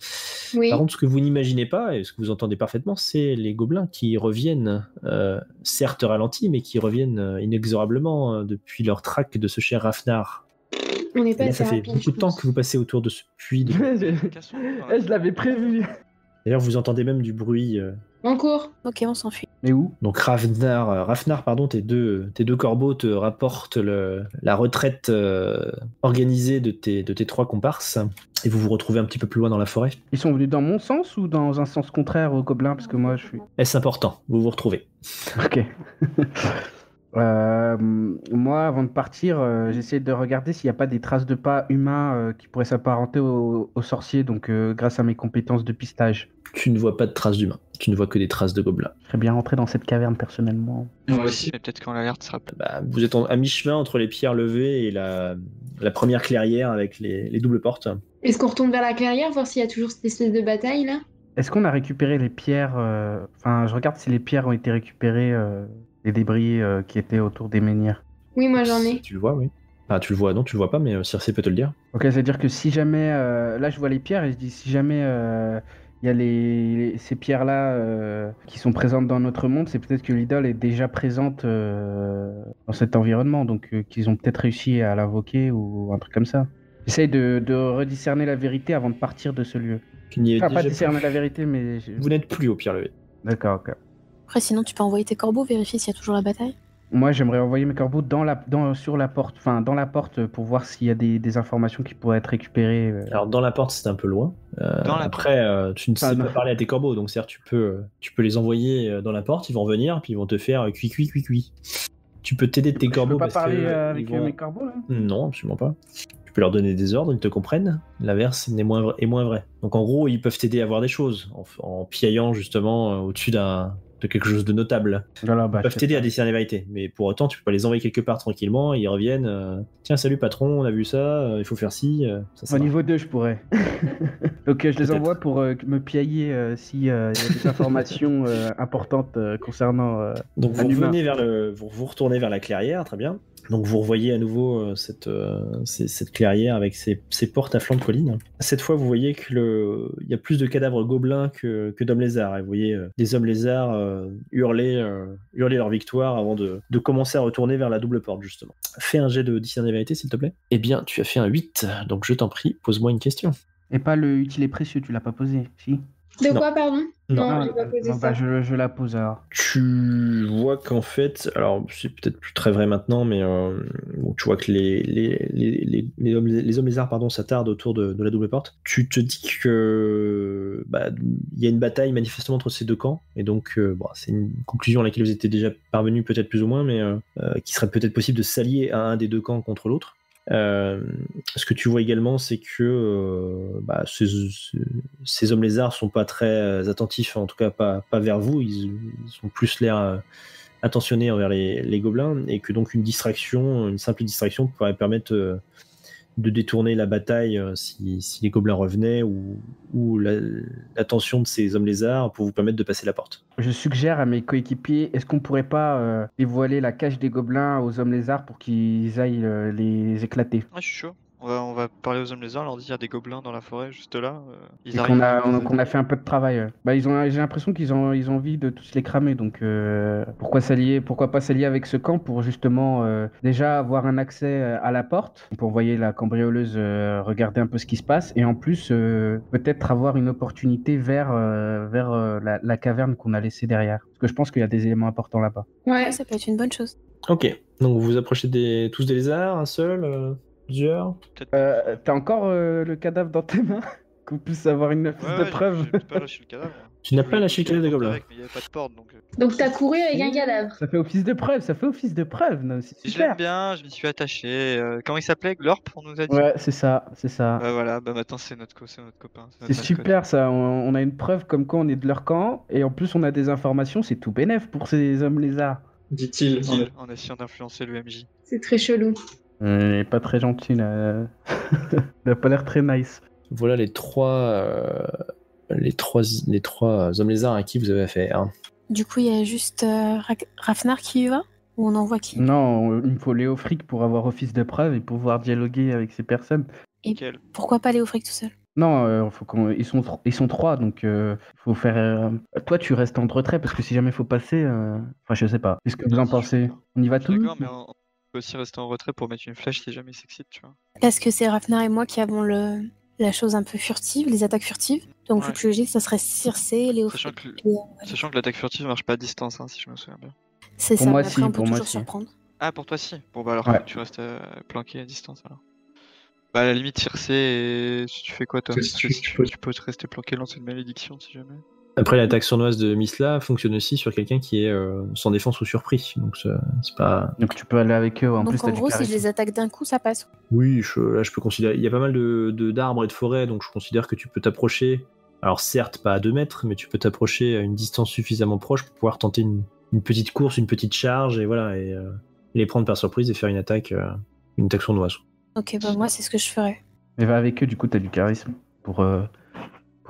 Oui. Par contre, ce que vous n'imaginez pas, et ce que vous entendez parfaitement, c'est les gobelins qui reviennent, certes ralentis, mais qui reviennent inexorablement depuis leur traque de ce cher Rafnar. On n'est Et pas là, ça fait rapide, beaucoup de temps que vous passez autour de ce puits. Je l'avais prévu. D'ailleurs, vous entendez même du bruit. En cours. Ok, on s'enfuit. Mais où? Donc Rafnar, tes deux corbeaux te rapportent la retraite organisée de tes 3 comparses et vous vous retrouvez un petit peu plus loin dans la forêt. Ils sont venus dans mon sens ou dans un sens contraire au gobelin? Parce que moi je suis... Est-ce important? Vous vous retrouvez. Ok. Moi, avant de partir, j'essaie de regarder s'il n'y a pas des traces de pas humains qui pourraient s'apparenter aux sorciers, donc grâce à mes compétences de pistage. Tu ne vois pas de traces d'humains, tu ne vois que des traces de gobelins. Je serais bien rentré dans cette caverne personnellement. Moi aussi, mais peut-être quand l'alerte sera... Vous êtes à mi-chemin entre les pierres levées et la première clairière avec les doubles portes. Est-ce qu'on retourne vers la clairière, voir s'il y a toujours cette espèce de bataille là? Est-ce qu'on a récupéré les pierres Enfin, je regarde si les pierres ont été récupérées, les débris qui étaient autour des menhirs. Oui, moi j'en ai. Tu le vois, oui. Ah, tu le vois, non, tu le vois pas, mais Circé peut te le dire. Ok, c'est-à-dire que si jamais... là, je vois les pierres et je dis si jamais il y a ces pierres-là qui sont présentes dans notre monde, c'est peut-être que l'idole est déjà présente dans cet environnement, donc qu'ils ont peut-être réussi à l'invoquer ou un truc comme ça. J'essaye de rediscerner la vérité avant de partir de ce lieu. Tu n'y es Enfin, pas déjà discerner plus. la vérité, mais... Vous n'êtes plus aux pierres levées. D'accord, ok. Après, sinon, tu peux envoyer tes corbeaux, vérifier s'il y a toujours la bataille. Moi, j'aimerais envoyer mes corbeaux sur la porte, enfin dans la porte pour voir s'il y a des informations qui pourraient être récupérées. Alors dans la porte c'est un peu loin. Après tu ne sais pas parler à tes corbeaux, donc certes tu peux les envoyer dans la porte, ils vont venir puis ils vont te faire cuit. Tu peux t'aider de tes corbeaux. Je peux pas parce parler que avec ils vont... mes corbeaux là? Non, absolument pas. Tu peux leur donner des ordres, ils te comprennent. L'inverse est moins vrai. Donc en gros ils peuvent t'aider à voir des choses en piaillant justement au-dessus de quelque chose de notable. Voilà, Ils peuvent t'aider à décerner la vérité, mais pour autant, tu peux pas les envoyer quelque part tranquillement, ils reviennent. Tiens, salut patron, on a vu ça, il faut faire ci. Au niveau 2, je pourrais. Donc, je les Peut-être. envoie pour me piailler s'il y a des informations importantes concernant Donc un humain. vous retournez vers la clairière, très bien. Donc vous revoyez à nouveau cette clairière avec ses portes à flanc de colline. Cette fois, vous voyez il y a plus de cadavres gobelins que d'hommes lézards. Et vous voyez des hommes lézards hurler leur victoire avant de commencer à retourner vers la double porte, justement. Fais un jet de discerner vérité, s'il te plaît. Eh bien, tu as fait un 8, donc je t'en prie, pose-moi une question. Et pas le utile et précieux, tu l'as pas posé, si? De Non. quoi, pardon? Non, j'ai pas posé ça. Je la pose alors. Tu vois qu'en fait, alors c'est peut-être plus très vrai maintenant, mais bon, tu vois que les hommes lézards s'attardent autour de la double porte. Tu te dis que il y a une bataille manifestement entre ces deux camps, et donc c'est une conclusion à laquelle vous étiez déjà parvenu peut-être plus ou moins, mais qu'il serait peut-être possible de s'allier à un des deux camps contre l'autre. Ce que tu vois également, c'est que ces hommes lézards sont pas très attentifs, en tout cas pas vers vous. Ils ont plus l'air attentionnés envers les gobelins, et que donc une simple distraction pourrait permettre de détourner la bataille si les gobelins revenaient, ou l'attention de ces hommes lézards pour vous permettre de passer la porte. Je suggère à mes coéquipiers, est-ce qu'on pourrait pas dévoiler la cache des gobelins aux hommes lézards pour qu'ils aillent les éclater? Ah, je suis chaud. On va parler aux hommes lézards, leur dire qu'il y a des gobelins dans la forêt juste là. Ils Et arrivent. qu'on a fait un peu de travail. J'ai l'impression qu'ils ont envie de tous les cramer. Donc pourquoi pas s'allier avec ce camp pour justement déjà avoir un accès à la porte, pour envoyer la cambrioleuse regarder un peu ce qui se passe, et en plus peut-être avoir une opportunité vers la caverne qu'on a laissée derrière. Parce que je pense qu'il y a des éléments importants là-bas. Ouais. Ça peut être une bonne chose. Ok, donc vous vous approchez tous des lézards, un seul, plusieurs? Peut-être. T'as encore le cadavre dans tes mains? Qu'on puisse avoir une fiche de preuve? J'ai pas lâché le cadavre. Tu n'as pas lâché le cadavre des gobelins. Mais il y avait pas de porte, donc. Donc t'as couru avec un cadavre. Ça fait office de preuve, non, c'est Je super. l'aime bien, je m'y suis attaché. Comment il s'appelait? Glorp, on nous a dit. Ouais, c'est ça. Bah voilà, maintenant c'est notre copain. C'est notre mascotte. super ça, on a une preuve comme quoi on est de leur camp, et en plus on a des informations, c'est tout bénef pour ces hommes lézards. Dit-il. En essayant d'influencer le MJ. C'est très chelou. Il est pas très gentil là. Il a pas l'air très nice. Voilà les trois hommes lézards à qui vous avez affaire. Du coup, il y a juste Rafnar qui y va? Ou on envoie qui? Non, il me faut Léofric pour avoir office de preuve et pouvoir dialoguer avec ces personnes. Nickel. Pourquoi pas Léofric tout seul? Non, ils sont trois, donc faut faire. Toi, tu restes en retrait parce que si jamais faut passer, enfin, je sais pas. Qu'est-ce que vous en pensez? On y va tous? D'accord, mais on peut aussi rester en retrait pour mettre une flèche si jamais il s'excite, tu vois. Parce que c'est Rafnar et moi qui avons la chose un peu furtive, les attaques furtives. Donc Ouais. le plus logique, ça serait Circé, Léofric. Sachant que l'attaque furtive marche pas à distance, si je me souviens bien. C'est Pour ça, moi, mais après si, on peut pour moi, toujours si. surprendre. Ah, pour toi si. Bon bah alors Ouais. tu restes planqué à distance alors. Bah à la limite Circé, et tu fais quoi toi? Tu peux te rester planqué, lancer une malédiction si jamais. Après, l'attaque sournoise de Misla fonctionne aussi sur quelqu'un qui est sans défense ou surpris. Donc c'est pas... Donc tu peux aller avec eux. En Donc plus, en t'as du gros, si je charisme. les attaque d'un coup, ça passe. Oui, là je peux considérer... Il y a pas mal d'arbres et de forêts, donc je considère que tu peux t'approcher. Alors certes, pas à 2 mètres, mais tu peux t'approcher à une distance suffisamment proche pour pouvoir tenter une petite course, une petite charge, et voilà, et les prendre par surprise et faire une attaque sournoise. Ok, bah moi, c'est ce que je ferais. Mais va avec eux, du coup, t'as du charisme pour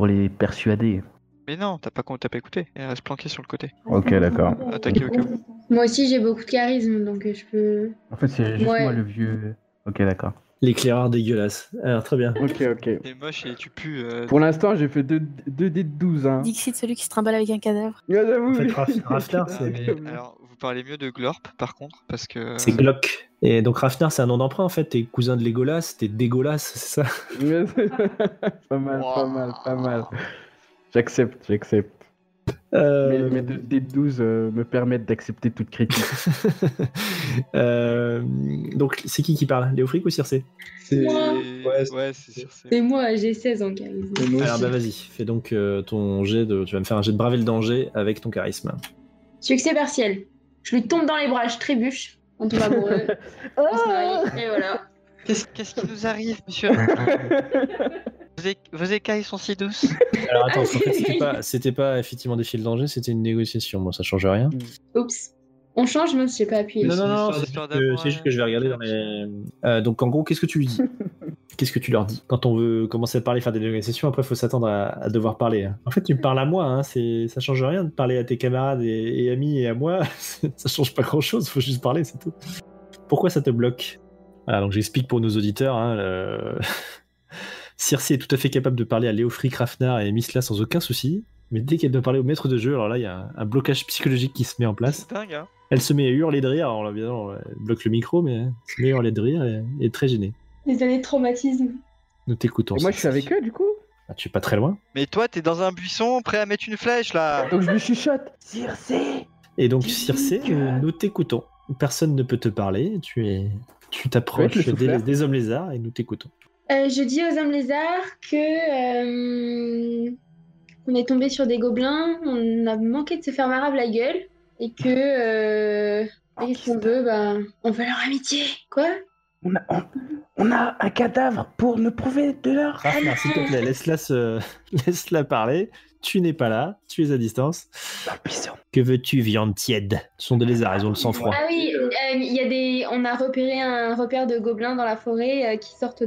les persuader. Mais non, t'as pas écouté. Elle reste planquée sur le côté. Ok, d'accord. Attaquer au cas où. Moi aussi j'ai beaucoup de charisme, donc je peux. En fait, c'est juste Ouais. moi le vieux. Ok, d'accord. L'éclaireur dégueulasse. Alors très bien. Ok. T'es moche et tu pues. Pour l'instant, j'ai fait 2 dés de 12. Hein. Dixit, celui qui se trimballe avec un cadavre. Ouais, j'avoue, En fait, mais- Rafnar, Ah, c'est... mais alors, vous parlez mieux de Glorp par contre, parce que. C'est Glock. Et donc Rafnar, c'est un nom d'emprunt en fait. T'es cousin de Legolas, t'es dégueulasse, c'est ça? pas mal. J'accepte. Euh, Mes 2 dés de 12 me permettent d'accepter toute critique. Donc c'est qui parle? Léofric ou Circé? C'est. Moi. Ouais, c'est sûr. Et moi j'ai 16 en charisme. Et moi Alors aussi. bah vas-y, fais donc ton jet de... Tu vas me faire un jet de braver le danger avec ton charisme. Succès partiel. Je lui tombe dans les bras, je trébuche. On tombe amoureux. On se marie, et voilà. Qu'est-ce qui nous arrive, monsieur? Vos écailles sont si douces. Alors attends, en fait c'était pas effectivement défier le danger, c'était une négociation. Bon, ça change rien. Oups. On change, moi j'ai pas appuyé. Non, c'est une non, histoire c'est juste que je vais regarder dans les... donc en gros, qu'est-ce que tu lui dis? Qu'est-ce que tu leur dis? Quand on veut commencer à parler, faire des négociations, après il faut s'attendre à devoir parler. Hein. En fait, tu me parles à moi, hein, ça change rien de parler à tes camarades et amis et à moi. Ça change pas grand-chose, faut juste parler, c'est tout. Pourquoi ça te bloque? Voilà, donc j'explique pour nos auditeurs. Circe est tout à fait capable de parler à Léofric, Rafnar et Misla sans aucun souci, mais dès qu'elle doit parler au maître de jeu, alors là, il y a un blocage psychologique qui se met en place. C'est dingue, hein. Elle se met à hurler de rire, alors là, évidemment, elle bloque le micro, mais elle se met à hurler de rire et est très gênée. Les années de traumatisme. Nous t'écoutons. Et moi, je suis avec eux, du coup. Ah, tu es pas très loin. Mais toi, t'es dans un buisson, prêt à mettre une flèche, là. Donc je lui chuchote. Circe. Et donc, Circe, nous t'écoutons. Personne ne peut te parler, tu t'approches Ouais, le souffleur. des hommes lézards et nous t'écoutons. Je dis aux hommes lézards que on est tombé sur des gobelins, on a manqué de se faire marave la gueule et que qu'est-ce qu'on veut, on veut leur amitié. Quoi? On a un cadavre pour nous prouver de leur Rafnar, s'il te plaît, laisse-la parler. Tu n'es pas là, tu es à distance. Que veux-tu, viande tiède? Ce sont des lézards, ils ont le sang froid. Ah oui, on a repéré un repère de gobelins dans la forêt qui sortent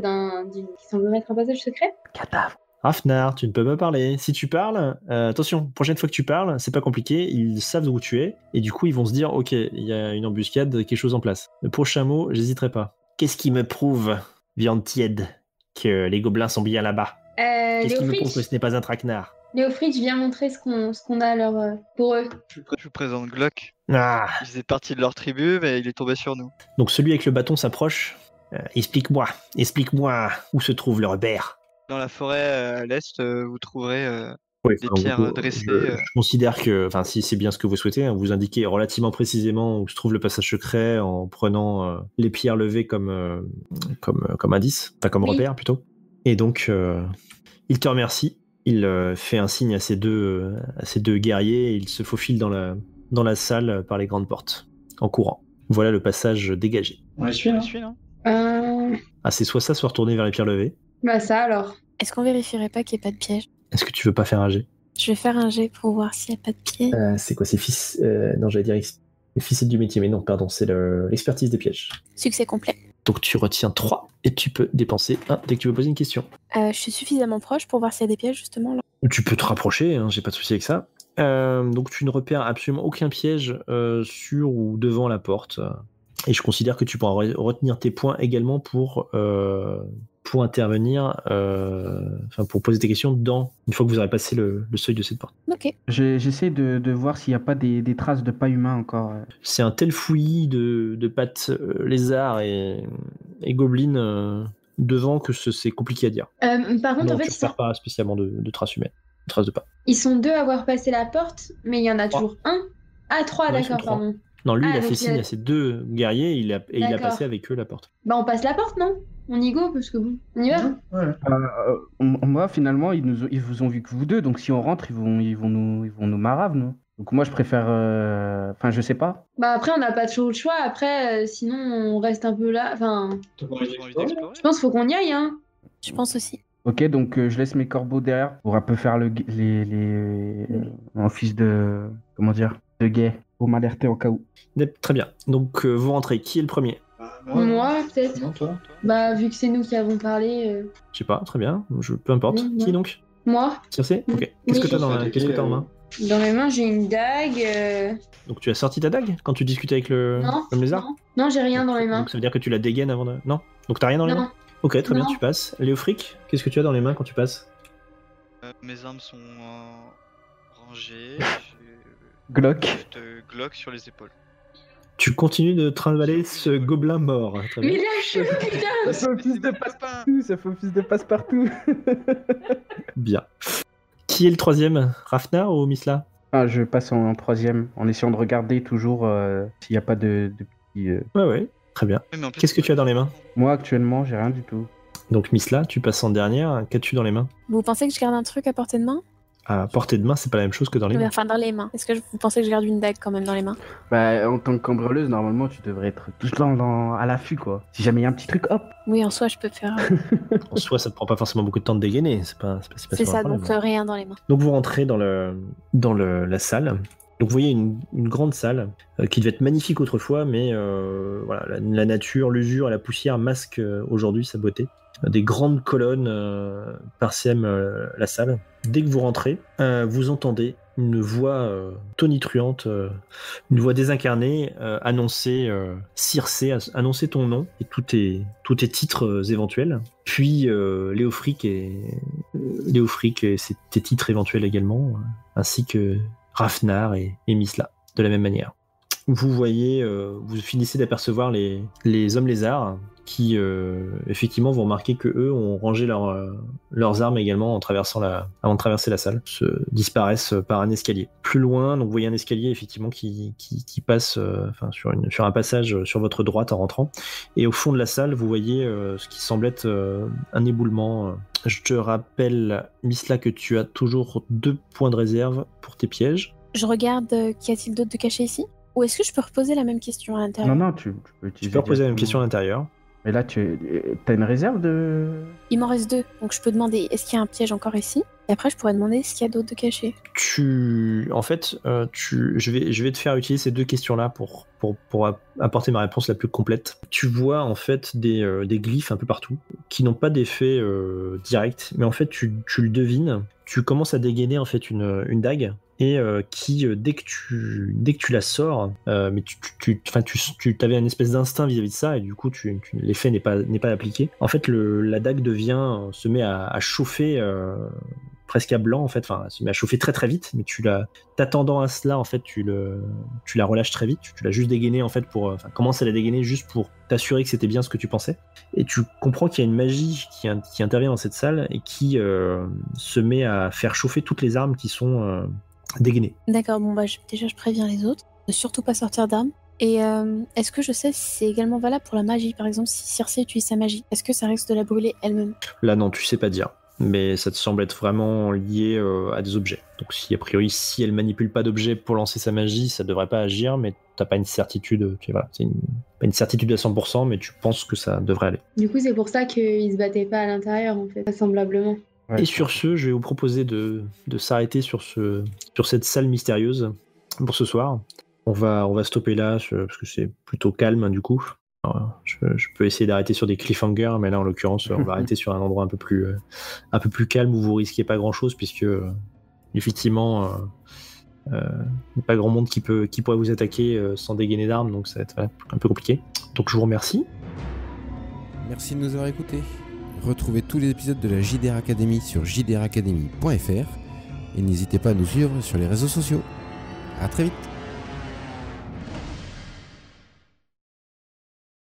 qui semble être un passage secret. cadavre. Rafnar, tu ne peux pas parler. Si tu parles, attention, prochaine fois que tu parles, c'est pas compliqué, ils savent où tu es, et du coup ils vont se dire, ok, il y a une embuscade, quelque chose en place. Le prochain mot, j'hésiterai pas. Qu'est-ce qui me prouve, viande tiède, que les gobelins sont bien là-bas? Qu'est-ce qui me prouve que ce n'est pas un traquenard? Léofric, viens montrer ce qu'on a pour eux. Je vous présente Glock. Ah. Il faisait partie de leur tribu, mais il est tombé sur nous. Donc celui avec le bâton s'approche. Explique-moi où se trouve le repère. Dans la forêt à l'est, vous trouverez Oui, des pierres dressées. Je considère que, si c'est bien ce que vous souhaitez, hein, vous indiquez relativement précisément où se trouve le passage secret en prenant les pierres levées comme indice, enfin comme repère plutôt. Et donc, il te remercie. Il fait un signe à ces deux guerriers et il se faufile dans la salle par les grandes portes, en courant. Voilà le passage dégagé. On les suit, non? Ah, c'est soit ça, soit retourner vers les pierres levées. Bah ça alors. Est-ce qu'on vérifierait pas qu'il n'y ait pas de piège? Est-ce que tu veux pas faire un jet? Je vais faire un jet pour voir s'il n'y a pas de piège. C'est quoi? C'est non, j'allais dire officier du métier, mais non, pardon, c'est l'expertise des pièges. Succès complet. Donc tu retiens 3 et tu peux dépenser 1 dès que tu veux poser une question. Je suis suffisamment proche pour voir s'il y a des pièges justement là. Tu peux te rapprocher, hein, j'ai pas de souci avec ça. Donc tu ne repères absolument aucun piège sur ou devant la porte. Et je considère que tu pourras retenir tes points également pour intervenir, pour poser tes questions une fois que vous aurez passé le seuil de cette porte. Ok. J'essaie de voir s'il n'y a pas des traces de pas humains encore. C'est un tel fouillis de pattes lézards et gobelins devant que c'est compliqué à dire. Par contre, Non, en fait, tu ne repères pas spécialement de traces humaines, de traces de pas. ils sont 2 à avoir passé la porte, mais il y en a toujours un. Ah, 3, Non, ils sont d'accord, 3. pardon. Non, lui, il a donc fait signe à ses 2 guerriers et il a D'accord. passé avec eux la porte. On passe la porte, non? On y go, parce que bon, on y va? Ouais. Moi, finalement, ils vous ont vu que vous deux, donc si on rentre, ils vont nous marave, nous. Donc moi, je préfère... je sais pas. Après, on n'a pas toujours le choix. Après, sinon, on reste un peu là. Enfin, T'as pas J'ai envie envie d'explorer? d'explorer. je pense qu'il faut qu'on y aille, hein. Je pense aussi. Ok, donc je laisse mes corbeaux derrière pour un peu faire un fils de... Comment dire? De guet, pour m'alerter au cas où. Très bien. Donc, vous rentrez. Qui est le premier? Moi, peut-être. Non, toi? Vu que c'est nous qui avons parlé. Je sais pas, très bien. Peu importe. Oui, Qui moi. donc? Moi, Circe? Ok. Qu'est-ce que t'as en main? dans mes mains, j'ai une dague. Donc, tu as sorti ta dague quand tu discutais avec l'homme lézard? Non, j'ai rien dans mes mains. Donc, ça veut dire que tu la dégaines avant de... Non? Donc, t'as rien dans les Non. mains? Ok, très bien, Non. tu passes. Léofric, qu'est-ce que tu as dans les mains quand tu passes? Mes armes sont rangées. Glock. J'ai de Glock sur les épaules. Tu continues de trimballer ce gobelin mort. Très bien. Mais lâche-le, putain! Ça fait office de passe-partout, ça fait office de passe-partout. Bien. Qui est le troisième? Rafnar ou Misla? Je passe en troisième, en essayant de regarder toujours s'il n'y a pas de petits... Ouais, très bien. Oui, mais en plus, Qu'est-ce que tu as dans les mains? Moi, actuellement, j'ai rien du tout. Donc Misla, tu passes en dernière. Qu'as-tu dans les mains? Vous pensez que je garde un truc à portée de main? À portée de main, c'est pas la même chose que dans les mains. Enfin, dans les mains. Est-ce que vous pensez que je garde une dague quand même dans les mains? En tant que cambrioleuse, normalement, tu devrais être tout le temps à l'affût, quoi. Si jamais il y a un petit truc, hop. Oui, en soi, je peux faire. En soi, ça te prend pas forcément beaucoup de temps de dégainer. C'est pas C'est ça, un problème. donc rien dans les mains. Donc vous rentrez dans la salle. Donc vous voyez une grande salle qui devait être magnifique autrefois, mais voilà, la nature, l'usure et la poussière masquent aujourd'hui sa beauté. Des grandes colonnes parsèment la salle. Dès que vous rentrez, vous entendez une voix tonitruante, une voix désincarnée annoncer Circé, annoncer ton nom et tous tes titres éventuels. Puis Léofric et tes titres éventuels également, ainsi que Rafnar et Misla, de la même manière. Vous voyez, vous finissez d'apercevoir les hommes lézards qui, effectivement, vous remarquez que eux ont rangé leurs armes également avant de traverser la salle, se disparaissent par un escalier. Plus loin, donc vous voyez un escalier effectivement qui passe sur un passage sur votre droite en rentrant. Et au fond de la salle, vous voyez ce qui semble être un éboulement. Je te rappelle, Misla, que tu as toujours 2 points de réserve pour tes pièges. Je regarde, qu'y a-t-il d'autre de caché ici? Ou est-ce que je peux reposer la même question à l'intérieur? Non, tu peux utiliser. Tu peux reposer la même question à l'intérieur. Mais là, t'as une réserve de... Il m'en reste 2, donc je peux demander est-ce qu'il y a un piège encore ici? Et après, je pourrais demander est-ce qu'il y a d'autres de cachés. Je vais te faire utiliser ces 2 questions-là pour apporter ma réponse la plus complète. Tu vois en fait des glyphes un peu partout qui n'ont pas d'effet direct, mais en fait tu le devines. Tu commences à dégainer en fait une dague. Et qui, dès que tu la sors, mais tu avais une espèce d'instinct vis-à-vis de ça, et du coup, l'effet n'est pas appliqué. En fait, la dague se met à chauffer presque à blanc, en fait, enfin, se met à chauffer très très vite, mais t'attendant à cela, en fait, tu la relâches très vite, tu l'as juste dégainée, en fait, commence à la dégainer juste pour t'assurer que c'était bien ce que tu pensais. Et tu comprends qu'il y a une magie qui intervient dans cette salle et qui se met à faire chauffer toutes les armes qui sont dégainé. D'accord, bon bah déjà je préviens les autres de surtout pas sortir d'armes. Et est-ce que je sais si c'est également valable pour la magie? Par exemple, si Circé utilise sa magie, est-ce que ça risque de la brûler elle-même? Là non, tu sais pas dire. Mais ça te semble être vraiment lié à des objets. Donc si a priori, si elle manipule pas d'objets pour lancer sa magie, ça devrait pas agir, mais t'as pas une certitude. Voilà, c'est pas une certitude à 100%, mais tu penses que ça devrait aller. Du coup, c'est pour ça qu'ils se battaient pas à l'intérieur, en fait, vraisemblablement. Ouais. Et sur ce, je vais vous proposer de s'arrêter sur cette salle mystérieuse pour ce soir. On va stopper là, parce que c'est plutôt calme, du coup. Alors, je peux essayer d'arrêter sur des cliffhangers, mais là, en l'occurrence, on va arrêter sur un endroit un peu plus calme où vous risquez pas grand-chose, puisque, effectivement, il n'y a pas grand monde qui pourrait vous attaquer sans dégainer d'armes, donc ça va être un peu compliqué. Donc, je vous remercie. Merci de nous avoir écoutés. Retrouvez tous les épisodes de la JDR Academy sur jdracademy.fr et n'hésitez pas à nous suivre sur les réseaux sociaux. À très vite.